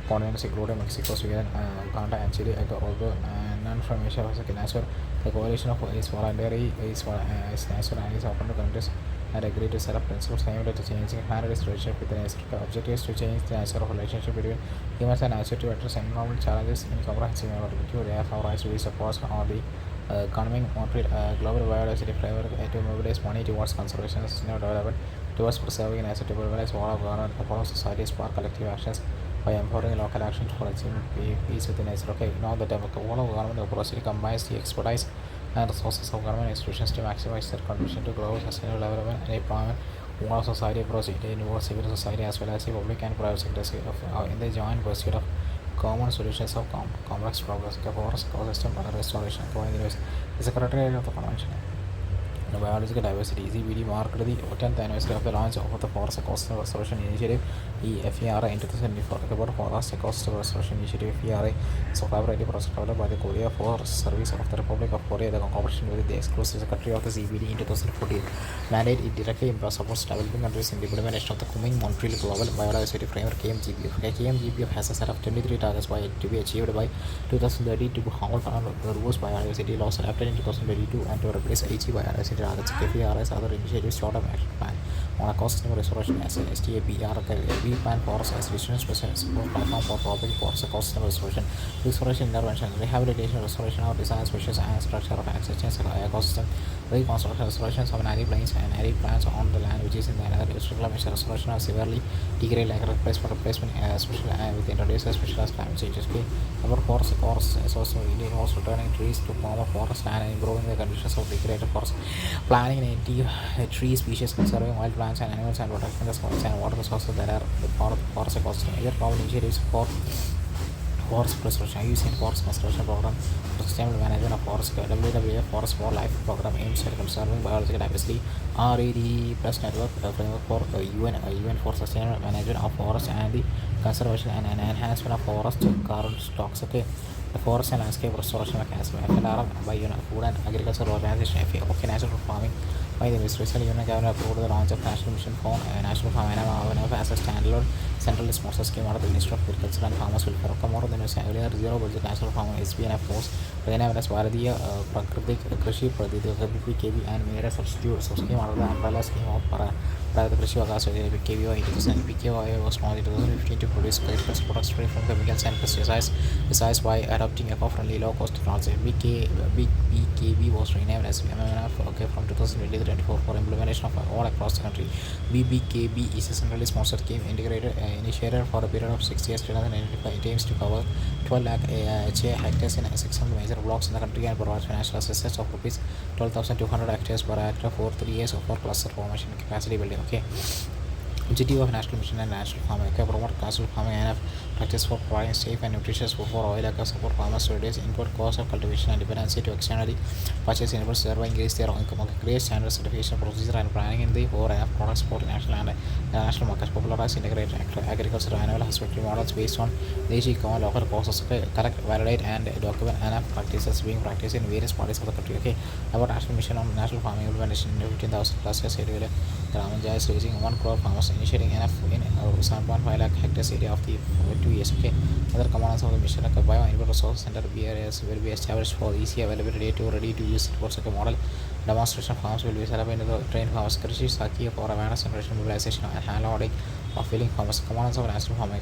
continents including Mexico, Sweden, Uganda, and Chile. Although none from Asia Pacific Nature. The coalition is voluntary, is national, and is open to countries and agree to set up principles aimed at changing humanity's relationship with nature. The objective is to change the nature of relationship between humans and nature to address environmental challenges in comprehensive manner. They have our rights to be supports on the economic global biodiversity framework to mobilize money towards conservation and sustainable development, towards preserving nature, to mobilize all of government across society, spark collective actions by empowering local actions for achieving peace within nature. Okay, now the whole of government approach combines the expertise and resources of government institutions to maximize their contribution to global sustainable development and employment. All society approach it involves civil society as well as the public and private sectors in the joint pursuit of common solutions of complex problems. The forest ecosystem restoration. The Secretariat of the Convention. The biological diversity ECBD marked the 10th anniversary of the launch of the Forest Ecosystem Restoration Initiative (FERI) in 2024. About Forest Ecosystem Restoration Initiative (FERI) is a collaborative project developed by the Korea Forest Service of the Republic of Korea, the cooperation with the exclusive secretary of the CBD in 2014. Mandate it directly supports developing countries in the implementation of the Kunming-Montreal Global Biodiversity Framework (KMGBF). KMGBF has a set of 23 targets to be achieved by 2030 to halt or reverse biodiversity loss adapted in 2022 and to replace HE biodiversity targets. KPRS other initiatives short-term action plan on ecosystem restoration as an STAPR plan forest restoration special support platform for tropical forest ecosystem restoration intervention, rehabilitation, restoration of design species and structure of ancestral ecosystem, reconstruction, restorations of native plains and arid plants on the land which is in the another reclamation, restoration of severely degraded land replacement special with introduced specialized climate changes. Our forest also involves returning trees to former forest land and improving the conditions of degraded forest, planting native tree species, conserving wild plants and animals, and protecting the soils and water resources that are the part of the forest ecosystem. Either common initiatives for forest preservation, using forest conservation program for sustainable management of forest. WWF Forest for Life program aims at conserving biological diversity. RED plus network framework for UN for sustainable management of forest and the conservation and enhancement of forest carbon stocks. Okay, the forest and landscape restoration mechanism FNRM by Food and Agriculture Organization FAO. Okay, natural farming by the recently Union Government approved the launch of National Mission for National Farm Animal as a standalone centrally sponsored scheme under the Ministry of Agriculture and Farmers Welfare. More than earlier, zero budget national farming SPNF force as Bharatiya Prakritik Krishi PKB and made a substitute scheme under the umbrella scheme of Bharat Krishi Vikas Yojana PKBY in 2000. PKBY was launched in 2015 to produce agricultural products free from chemicals and pesticides, besides by adopting eco-friendly low-cost technology. BKB was renamed as MMNF from 2023-24 for implementation of all across the country. BBKB is a centrally sponsored scheme integrated initiated for a period of 6 years. 2095 it aims to cover 12 lakh hectares in 600 major blocks in the country and provides financial assistance of rupees 12,200 hectares per hectare for 3 years for cluster formation capacity building. Okay. Objective of National Mission and National Farming. Okay, promote classical farming and practice for providing safe and nutritious food for oil acres, support farmers to reduce input costs of cultivation and dependency to externally purchase inputs, thereby increase their income. Okay, create standard certification procedure and planning in the for enough products for national and international markets. Popularize integrated agriculture and animal husbandry models based on Deshi common local processes. Okay, collect, validate, and document enough practices being practiced in various parts of the country. Okay, about National Mission on National Farming implementation in 15,000 plus years. Gramanjaya is raising 1 crore farmers, initiating enough in 7.5 lakh hectares area of the 2 years. Okay, other components of the mission like a bio input resource center BRS will be established for easy availability to ready to use networks. Okay, model demonstration farms will be set up in the trained farmers. Krishi Saki for awareness and mobilization and hand loading of filling farmers. Components of national farming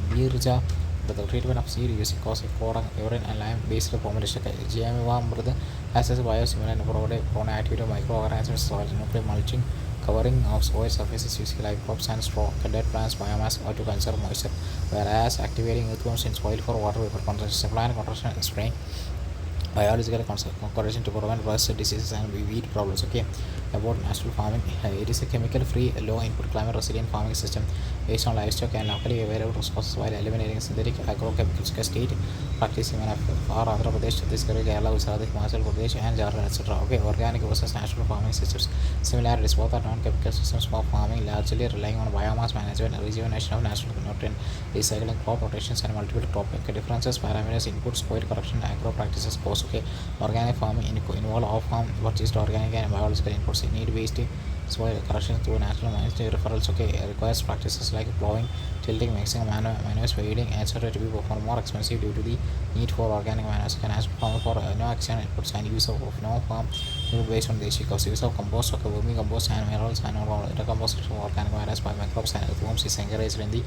Birja the treatment of seed using caustic urine and lime based formulation. GMO has a biosimilar and prone activity of microorganisms, soil, nuclear mulching, covering of soil surfaces using live crops and straw, dead plants, biomass, or to conserve moisture, whereas activating earthworms in soil for water vapor concentration, plant conversion and spraying biological conservation to prevent rust diseases and weed problems. Okay, about natural farming. It is a chemical-free, low-input, climate-resilient farming system based on livestock and locally available resources while eliminating synthetic agrochemicals. State practicing in Andhra Pradesh, Chhattisgarh, Kerala, Gujarat, Himachal Pradesh, and Jharkhand, etc. Okay, organic versus natural farming systems. Similarities: both are non-chemical systems for farming, largely relying on biomass management, rejuvenation of natural nutrient, recycling, crop rotations, and multiple crop differences. Parameters: input, soil correction, agro practices. Cost. Okay, organic farming involve off-farm purchased organic and biological inputs. Need waste soil correction through natural means. Referrals. Okay, requires practices like plowing, tilting, mixing manures, weeding, etc. to be performed more expensive due to the need for organic manures. Can ask farm for no action inputs and use of no farm based on basic costs. Use of compost, okay, vermicompost and minerals and decomposition of organic matters by microbes and earthworms is encouraged in the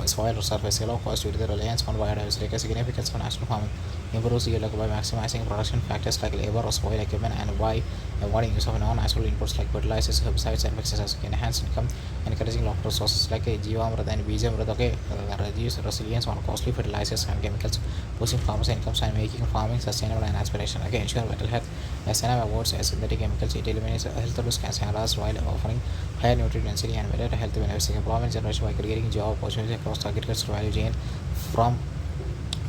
soil surface. Low cost due to the reliance on biodiversity. Significance of natural farming improves yield by maximizing production factors like labor or soil equipment and by avoiding use of non-natural inputs like fertilizers, herbicides, and pesticides. Enhance income, encouraging local resources like Jivamrit and Bijamrit. Okay, reduce resilience on costly fertilizers and chemicals, boosting farmers' incomes and making farming sustainable and aspirational. Okay, ensure mental health. SNF avoids synthetic chemicals. It eliminates health risks and scenarios while offering higher nutrient density and better health benefits. Employment generation by creating job opportunities across the agricultural value chain from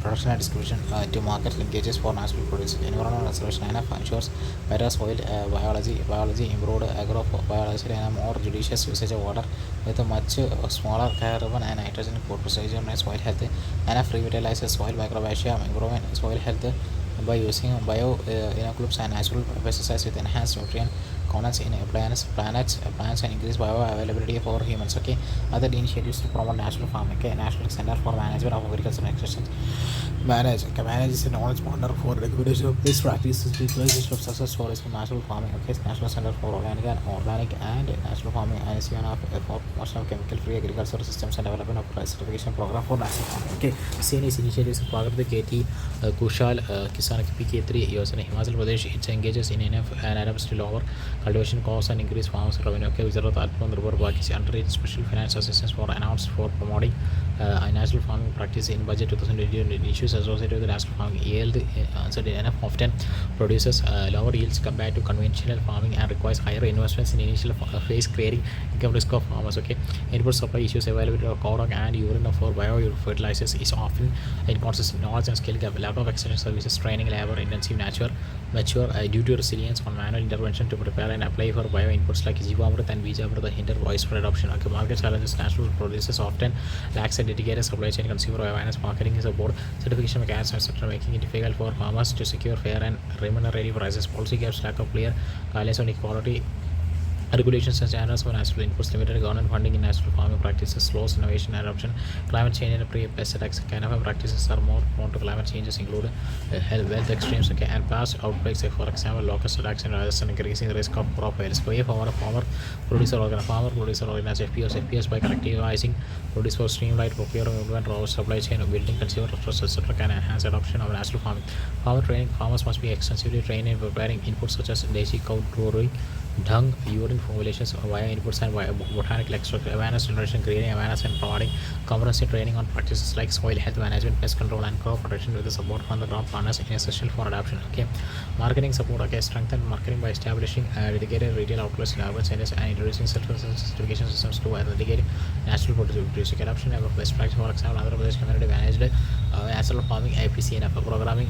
production and distribution to market linkages for natural produce. Environmental conservation ensures better soil biology, improved agrobiology, and a more judicious usage of water with a much smaller carbon and nitrogen percentage on soil health, and a revitalizes soil microbiota, improving soil health by using bio inoculums and natural pesticides with enhanced nutrient contents in plants and increase bioavailability for humans. Okay, other initiatives to promote natural farming. Okay, National Center for Management of Agriculture and Extension Manage is a knowledge partner for regulation of best practices, visualization of success stories in natural farming. Okay, National Center for Organic and Natural Farming and ICN for promotion of chemical-free agricultural systems and development of certification program for natural farming. Okay, CNS initiatives Prakriti KT, Kushal, Kisan PK3 Yosana, Himachal Pradesh. It engages in enough and adapts to lower cultivation costs and increase farmers' revenue. Okay, Gujarat Alpon River Pakistan underrated special finance assistance for announced for promoting natural farming practice in budget 2020. Issues associated with natural farming yield uncertain enough often produces lower yields compared to conventional farming and requires higher investments in initial phase, creating income risk of farmers. Okay, input supply issues, availability of corn and urine for biofertilizers is often inconsistent. Knowledge and skill gap, lack of extension services, training, labor intensive mature due to resilience on manual intervention to prepare and apply for bio inputs like Jivamrit and Bijamrit hinder widespread adoption. Okay, market challenges, natural producers often lacks a dedicated supply chain, consumer awareness, marketing support, certification mechanisms, etc., making it difficult for farmers to secure fair and remunerative prices. Policy gaps, lack of clear guidelines on equality, regulations and standards for natural inputs, limited government funding in natural farming practices, slows innovation and adoption, climate change and pest attacks. Kind of practices are more prone to climate changes, include wealth extremes, okay, and past outbreaks, like for example, locust attacks and others, and increasing the risk of crop failures. So, farmer producer organize FPOs by collectivizing produce for streamlined procurement, raw supply chain, building consumer trust, etc., can enhance adoption of natural farming. Farmer training: farmers must be extensively trained in preparing inputs such as desi cow brewing, dung, urine formulations via inputs and via botanical extract. Awareness generation, creating awareness and providing comprehensive training on practices like soil health management, pest control, and crop protection with the support from the crop partners is essential for adoption. Okay, marketing support. Okay, strengthen marketing by establishing dedicated retail outlets in urban centers and introducing certification systems to authenticate natural produce. Adoption of best practice, for example, Andhra Pradesh community managed natural farming IPCNF programming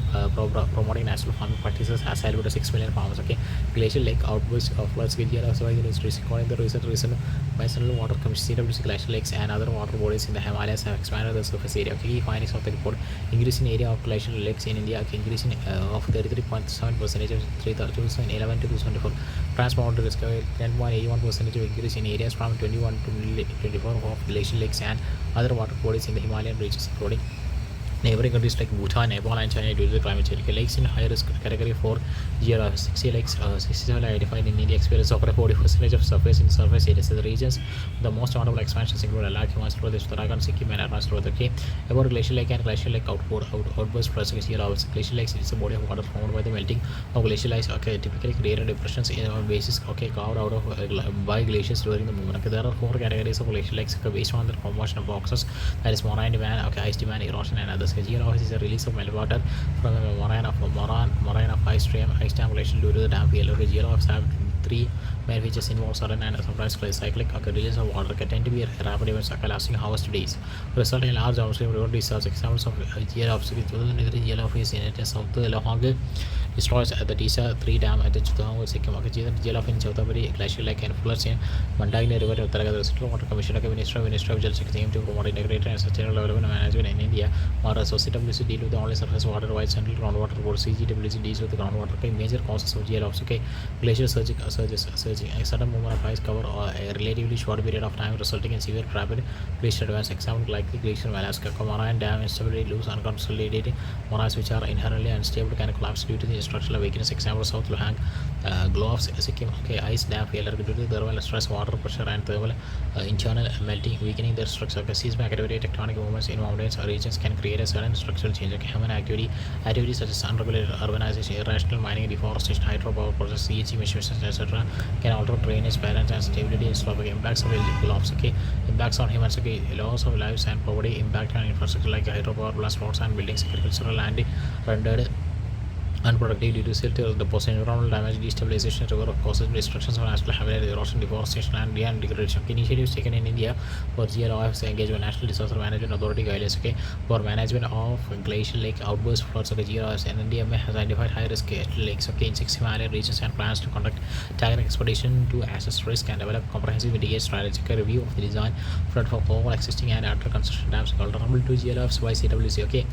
promoting natural farming practices has helped 6 million farmers. Okay, glacial lake outbursts of floods according to the recent bicentennial water commission, CWC glacial lakes and other water bodies in the Himalayas have expanded the surface area. Okay, key findings of the report: increase in area of glacial lakes in India, okay, increase in of 33.7% of 2011 to 2024. Transboundary discovery 10.81% of increase in areas from 21 to 24 of glacial lakes and other water bodies in the Himalayan regions, including neighboring countries like Bhutan, Nepal, and China due to the climate change. Okay, lakes in high risk category 4 GR 60 lakes, 67 identified in India experience over 40% of surface areas. The regions the most notable expansions include Ladakh, Himachal Pradesh, Uttarakhand, Sikkim, and Arunachal Pradesh. Okay, about glacial lake and glacial lake outburst plus glacial lakes is a body of water formed by the melting of glacial ice. Okay, typically created depressions in on basis, okay, carved out of by glaciers during the movement. Okay, there are 4 categories of glacial lakes, okay, based on the composition of boxes, that is moraine demand, okay, ice demand, erosion, and others. Geology is a release of meltwater from a moraine of ice dam glacier due to the dam failure. Geology have three main features involve sudden and sometimes cyclic release of water can tend to be rapid events lasting hours to days, result in large downstream river discharge. Examples of GLOFs GLOF is in it South Lahong destroys at the Tisa 3 dam at the Chutang Sikkim GLOF in Chautabari glacial lake and floods in Mandagni River of Taraga. The Water Commissioner Minister of Jal Secretary to promote integrated and sustainable development management in India. Water CWC deal with the only surface water wide central groundwater board. CGWC deals with the groundwater. Major causes of GLOFs. Glacier surging, a sudden movement of ice cover or a relatively short period of time resulting in severe rapid glacier advance. Example like the glacier of Alaska. Moraine dam instability, loose unconsolidated moraines which are inherently unstable can collapse due to the structural weakness. Example South Luang, Gloves, Sikkim, ice dam failure due to thermal stress, water pressure and thermal internal melting, weakening their structure. Seismic activity, tectonic movements in mountains or regions can create a sudden structural change. Human activities such as unregulated urbanization, irrational mining, deforestation, hydropower projects, CHE machines, etc. can alter drainage balance and stability in slope. Impacts of globes. Impacts on humans. Loss of lives and property. Impact on infrastructure like hydropower plants, roads and buildings. Agricultural land rendered unproductive due to silt deposit, environmental damage, destabilization, river causes destructions of natural habitat, erosion, deforestation, and land degradation. Initiatives taken in India for GLOFs engagement, National Disaster Management Authority guidelines. For management of glacial lake outburst floods. GLOFs and NDMA has identified high risk lakes in 6 Himalayan regions and plans to conduct targeted expedition to assess risk and develop comprehensive mitigation strategic review of the design front for all existing and under construction dams vulnerable to GLOFs by CWC.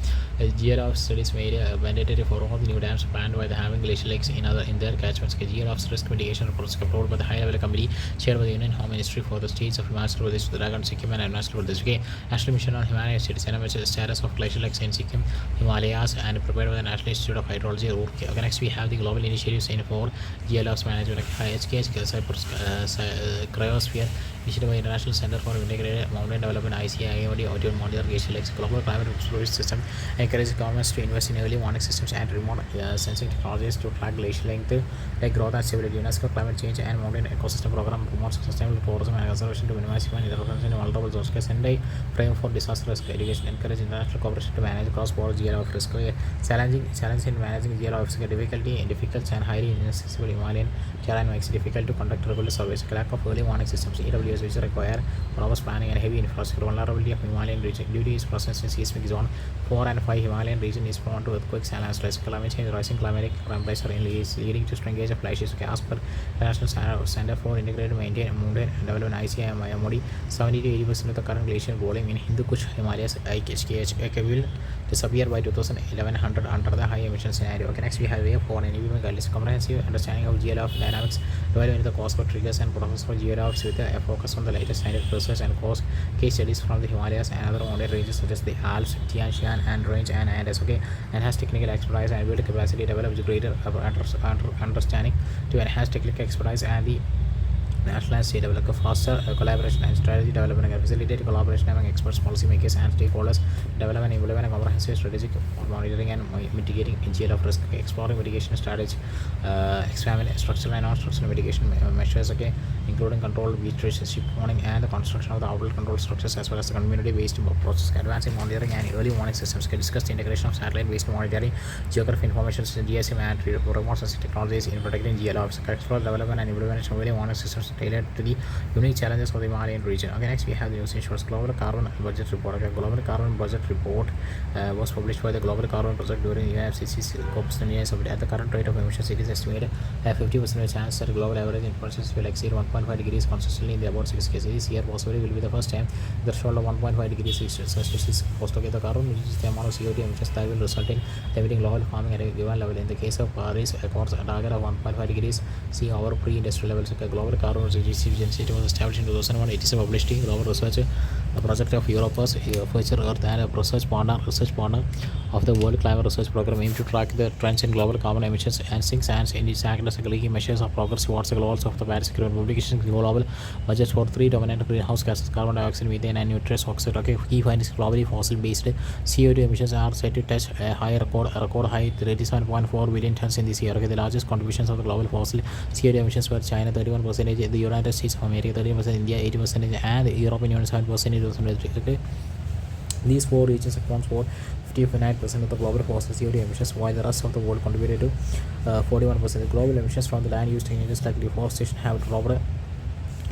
GLOF studies made mandatory for all the new dams planned by the having glacial lakes in their catchments. GLOF's risk mitigation reports approved by the high level committee chaired by the Union Home Ministry for the states of Himachal Pradesh, Uttarakhand, Sikkim and Arunachal Pradesh. National Mission on Himalayan States NMH status of glacial lakes in Sikkim, Himalayas and prepared by the National Institute of Hydrology. Okay, next we have the global initiatives in for GLOFs management. HKH Cryosphere initiated by International Center for Integrated Mountain Development ICIOD audio monitor glacial lakes. Global climate storage system encourages governments to invest in early warning systems and remote sensing technologies to track glacial length, like growth and stability. UNESCO Climate Change and Mountain Ecosystem Program promotes sustainable tourism and conservation to minimize human interference in vulnerable zones. Sendai frame for disaster risk education encourage international cooperation to manage cross-border GLOF risk. Challenge in managing GLOFs. Difficult and highly inaccessible Himalayan terrain makes it difficult to conduct regular surveys. Lack of early warning systems. EWS which require robust planning and heavy infrastructure. Vulnerability of Himalayan region. Due to its presence in seismic zone 4 and 5, Himalayan region is prone to earthquakes and landslides. Climate change, rising climatic temperature is leading to shrinkage of glaciers. As per International Center for Integrated Mountain Development ICIMOD, 70 to 80% of the current glacier volume in Hindu Kush Himalayas IHKH will disappear by 2100 under the high emission scenario. Okay, next we have way for an environment guidelines. Comprehensive understanding of GLOF dynamics, developing the cause for triggers and process for GLOFs with a focus on the latest scientific research and cause case studies from the Himalayas and other mountain ranges such as the Alps, Tian Shan and range and Andes. Okay, enhance technical expertise and build capacity, develop greater understanding to enhance technical expertise and the national and state level. Foster collaboration and strategy development and facilitate collaboration among experts, policymakers and stakeholders. Develop and implement a comprehensive strategic monitoring and mitigating GLOF risk. Exploring mitigation strategy. Examine structural and non-structural mitigation measures, including controlled beach races, ship warning and the construction of the outlet control structures as well as the community-based process. Advancing monitoring and early warning systems. Discuss the integration of satellite-based monitoring, geography information, GSM and remote sensing technologies in protecting GLOFs. Explore development and implementation of early warning systems tailored to the unique challenges of the Himalayan region. Okay, next we have the news insurance. Global Carbon Budget Report. Okay, Global Carbon Budget Report was published by the Global Carbon Project during UNFCCC's COP29 summit. At the current rate of emissions, it is estimated a 50% chance that global average temperatures will exceed 1.5 degrees consistently in the about 6 cases. This year possibly will be the first time the threshold of 1.5 degrees Celsius is crossed. Okay, the carbon, which is the amount of CO2 emissions that will result in limiting global warming at a given level. In the case of Paris Accords, a target of 1.5 degrees C over pre-industrial levels. Okay, Global Carbon Agency was established in 2001. It is a published global research project of Europa's Future Earth and a research partner of the World Climate Research Program, aimed to track the trends in global carbon emissions and sinks and in its act as a key measures of progress towards the goals of the Paris Agreement. Publications global budgets for 3 dominant greenhouse gases: carbon dioxide, methane, and nitrous oxide. Okay, key findings: globally fossil-based CO2 emissions are set to touch a high record high 37.4 billion tons in this year. Okay, the largest contributions of the global fossil CO2 emissions were China 31%, the United States of America 30%, India 80%, and the European Union 7% in 2023. Okay, these 4 regions account for 59% of the global fossil CO2 emissions, while the rest of the world contributed to 41%. The global emissions from the land use technologies like deforestation have dropped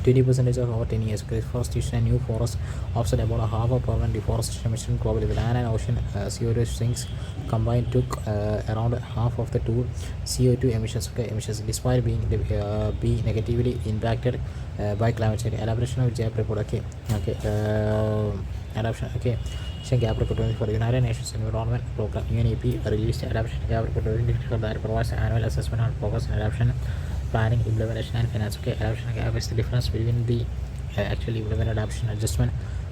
20% of over 10 years. Deforestation and new forests offset about a half of permanent deforestation emission globally. The land and ocean CO2 sinks combined took around half of the two CO2 emissions. Despite being negatively impacted by climate change. Elaboration of GAP report. Adoption. Gap report for the United Nations Environment Program (UNEP) released adoption gap report that provides annual assessment on progress in adoption planning, implementation, and finance. Adoption gap is the difference between the actually implemented adoption adjustment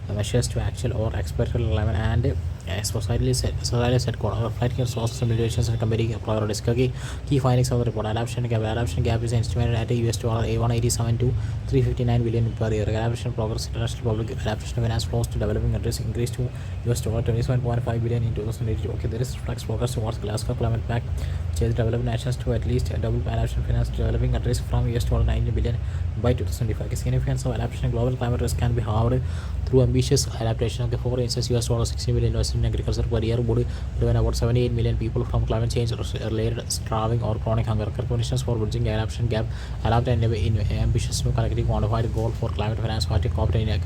measures to actual or expected level and societally set goal. Reflecting sources and limitations and comparing priorities. Key findings of the report. Adoption gap is estimated at US dollar $187 to $359 billion per year. Adoption progress. International public adaptation finance flows to developing countries increased to US dollar $27.5 billion in 2082. There is reflects progress towards Glasgow Climate Pact, which has developed nations to at least double adaptation finance to developing countries from US dollar $90 billion by 2025. Significance of adaptation. Global climate risk can be halved through ambitious adaptation. For instance, US dollar $60 billion investment in agriculture per year would prevent about 78 million people from climate change related starving or chronic hunger. Recommendations for bridging adaptation gap. Adopt an ambitious new collectively quantified goal for climate finance.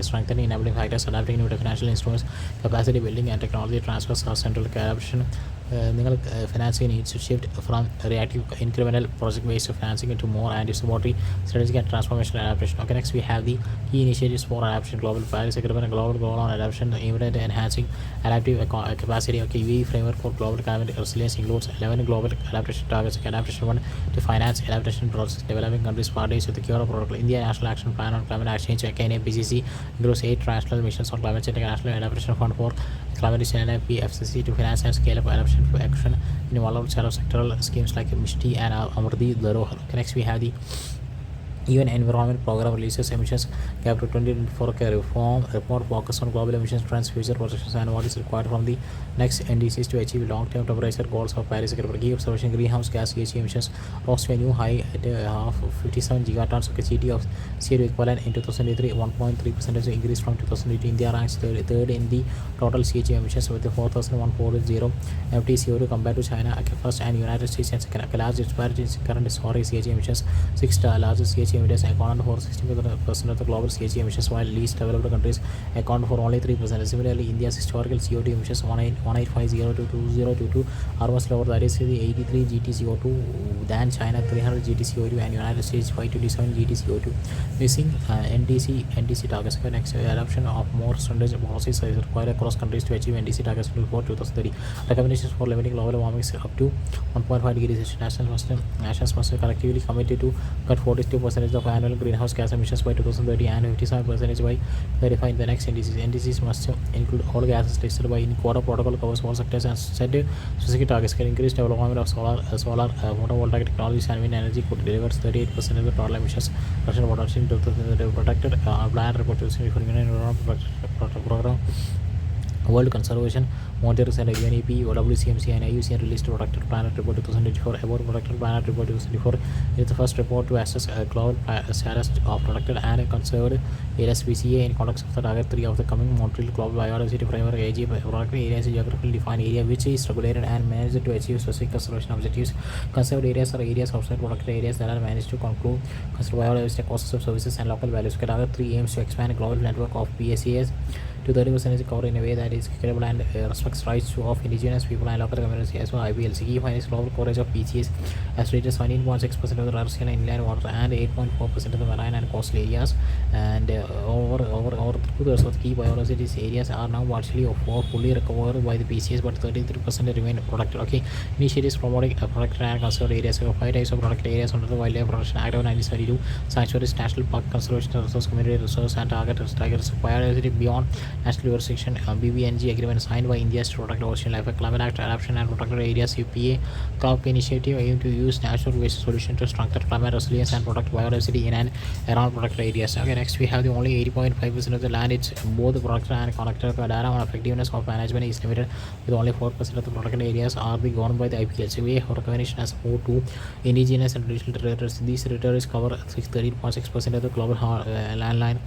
Strengthening enabling factors. Adapting new financial instruments. Capacity building and technology transfers are central to adaptation. Financing needs to shift from reactive incremental project-based financing into more anticipatory strategic and transformational adaptation. Next we have the key initiatives for adaptation. Global Paris Agreement, a global goal on adaptation aimed at enhancing adaptive capacity. UAE framework for global climate resilience includes 11 global adaptation targets. Adaptation 1 to finance adaptation projects. Developing countries parties with the Kyoto Protocol. India National Action Plan on Climate Action Change (NAPCC) includes 8 national missions on climate change. National Adaptation Fund for Climate Change (PFCC) to finance and scale up adaptation for action in involved sectoral schemes like Mishti and Amardi Dharohar. Next we have the UN Environment Program releases emissions gap to 2024 reform report focus on global emissions trends, future projections, and what is required from the next NDCs to achieve long-term temperature goals of Paris Agreement. Key observation: greenhouse gas GHG emissions rose to a new high at 57 gigatons of GT of CO2 equivalent in 2003, 1.3% increase from 2018. India ranks third in the total GHG emissions with 4,140 MT CO2 compared to China first and United States and second. Large disparity in current historic GHG emissions. Sixth largest GHG emitters account for 60% of the global GHG emissions, while least developed countries account for only 3%. Similarly, India's historical CO2 emissions 1850 to 2022 are much lower, that is the 83 GT CO2 than China 300 GT CO2 and United States 527 GT CO2. Missing NDC targets. Next, adoption of more stringent policies is required across countries to achieve NDC targets before 2030. Recommendations for limiting global warming up to 1.5 degrees. Nations must collectively committed to cut 42% of annual greenhouse gas emissions by 2030 and 57% by 2035. The next NDCs must include all gases listed by Kyoto Protocol, covers all sectors and set specific targets. Can increase development of solar photovoltaic technologies and wind energy could deliver 38% of the total emissions reduction potential to protected plan report for United Environment Program. World Conservation Monitoring Center UNEP, WCMC and IUCN released a Protected Planet Report 2024. About Protected Planet Report 2024, it is the first report to assess global status of protected and conserved areas (PCA) in context of the Target 3 of the coming Montreal Global Biodiversity Framework. AG protected areas is a geographically defined area which is regulated and managed to achieve specific conservation objectives. Conserved areas are areas outside protected areas that are managed to conclude conserve biodiversity, costs of services and local values. Target 3 aims to expand a global network of PSAs to 30% cover in a way that is equitable and respects rights of indigenous people and local communities as well. IPLC key finds global coverage of PCAs as reaches 19.6% of the terrestrial and inland water and 8.4% of the marine and coastal areas, and over 2/3 of the key biodiversity areas are now partially or fully recovered by the PCAs, but 33% remain protected. Initiatives promoting protected and conserved areas. 5 types of protected areas under the Wildlife Protection Act of 1972: sanctuaries, national park, conservation resource, community resource, and targets biodiversity beyond national jurisdiction. BBNG agreement signed by India to protect ocean life. Climate Act adoption and protected areas. UPA COP initiative aim to use natural waste solution to strengthen climate resilience and protect biodiversity in and around protected areas. Next we have the only 80.5% of the land it's both protected and connected. Data on effectiveness of management is limited, with only 4% of the protected areas are the governed by the IPLC. We have recommendation as moved to indigenous and traditional territories. These territories cover 13.6% of the global landline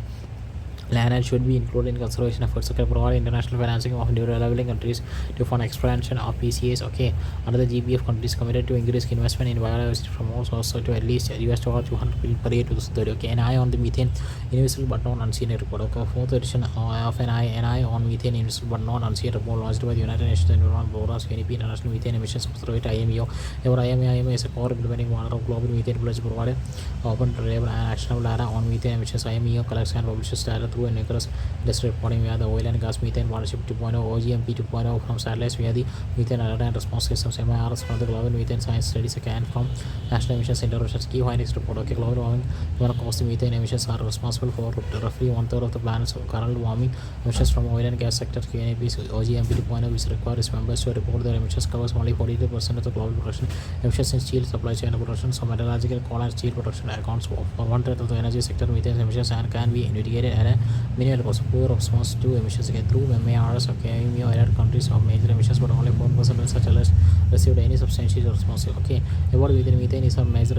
Land should be included in conservation efforts. Okay, provide international financing of developing countries to fund expansion of PCAs. Okay, under the GPF, countries committed to increase investment in biodiversity from all sources to at least $200 billion per year to 2030. Okay, an eye on the methane, invisible but not unseen report. Okay, fourth edition of an eye on methane, invisible but not unseen report launched by the United Nations Environment Program, UNEP, International Methane Emissions Observatory IMEO. Our IMEO is a core implementing one of global methane pledge provided open, reliable, and actionable data on methane emissions. IMEO collects and publishes data through a rigorous industry reporting via the Oil and Gas Methane Partnership 2.0, OGMP 2.0 from satellites via the Methane Alert and Response Systems, MIRS from the Global Methane Science Studies, and from National Emissions Center Research. Key findings report. Okay, global warming, human caused methane emissions are responsible for roughly one-third of the planet's current warming. Emissions from oil and gas sector, UNEP's OGMP 2.0, which requires members to report their emissions, covers only 42% of the global production. Emissions in steel supply chain production, so metallurgical coal and steel production accounts for one-third of the energy sector methane emissions and can be mitigated at a minimal cost. Poor response to emissions again through MARS. Okay, alert countries of major emissions, but only 4% of such alerts received any substantial response. Okay, about methane is a major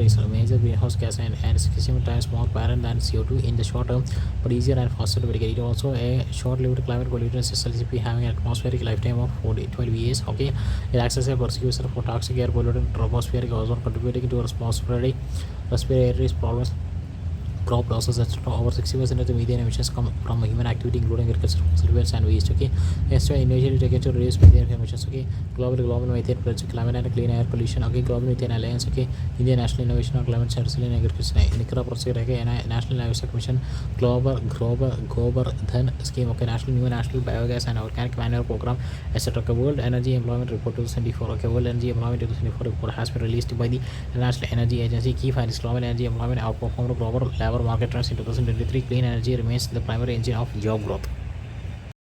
greenhouse gas and 67 times more apparent than CO2 in the short term, but easier and faster to mitigate. It also a short-lived climate pollutant, SLCP, having an atmospheric lifetime of 12 years. Okay, it acts as a precursor for toxic air pollutant, tropospheric ozone, contributing to respiratory problems. Crop losses. That's over 60% of the methane emissions come from human activity, including agriculture, fossil fuels, and waste. Okay, yes, so initially taken to reduce methane emissions. Okay, global methane pledge, climate and clean air pollution. Okay, global methane alliance. Okay, Indian National Innovation on Climate Change and Agriculture. NICRA project. Okay, National Livestock Mission, Global Dhan scheme. Okay, New National Biogas and Organic Manure Program, etc. Okay, World Energy Employment Report 2024. Okay, World Energy Employment 2024 report has been released by the International Energy Agency. Key findings: global energy employment outperformed global labor market trends in 2023. Clean energy remains the primary engine of job growth.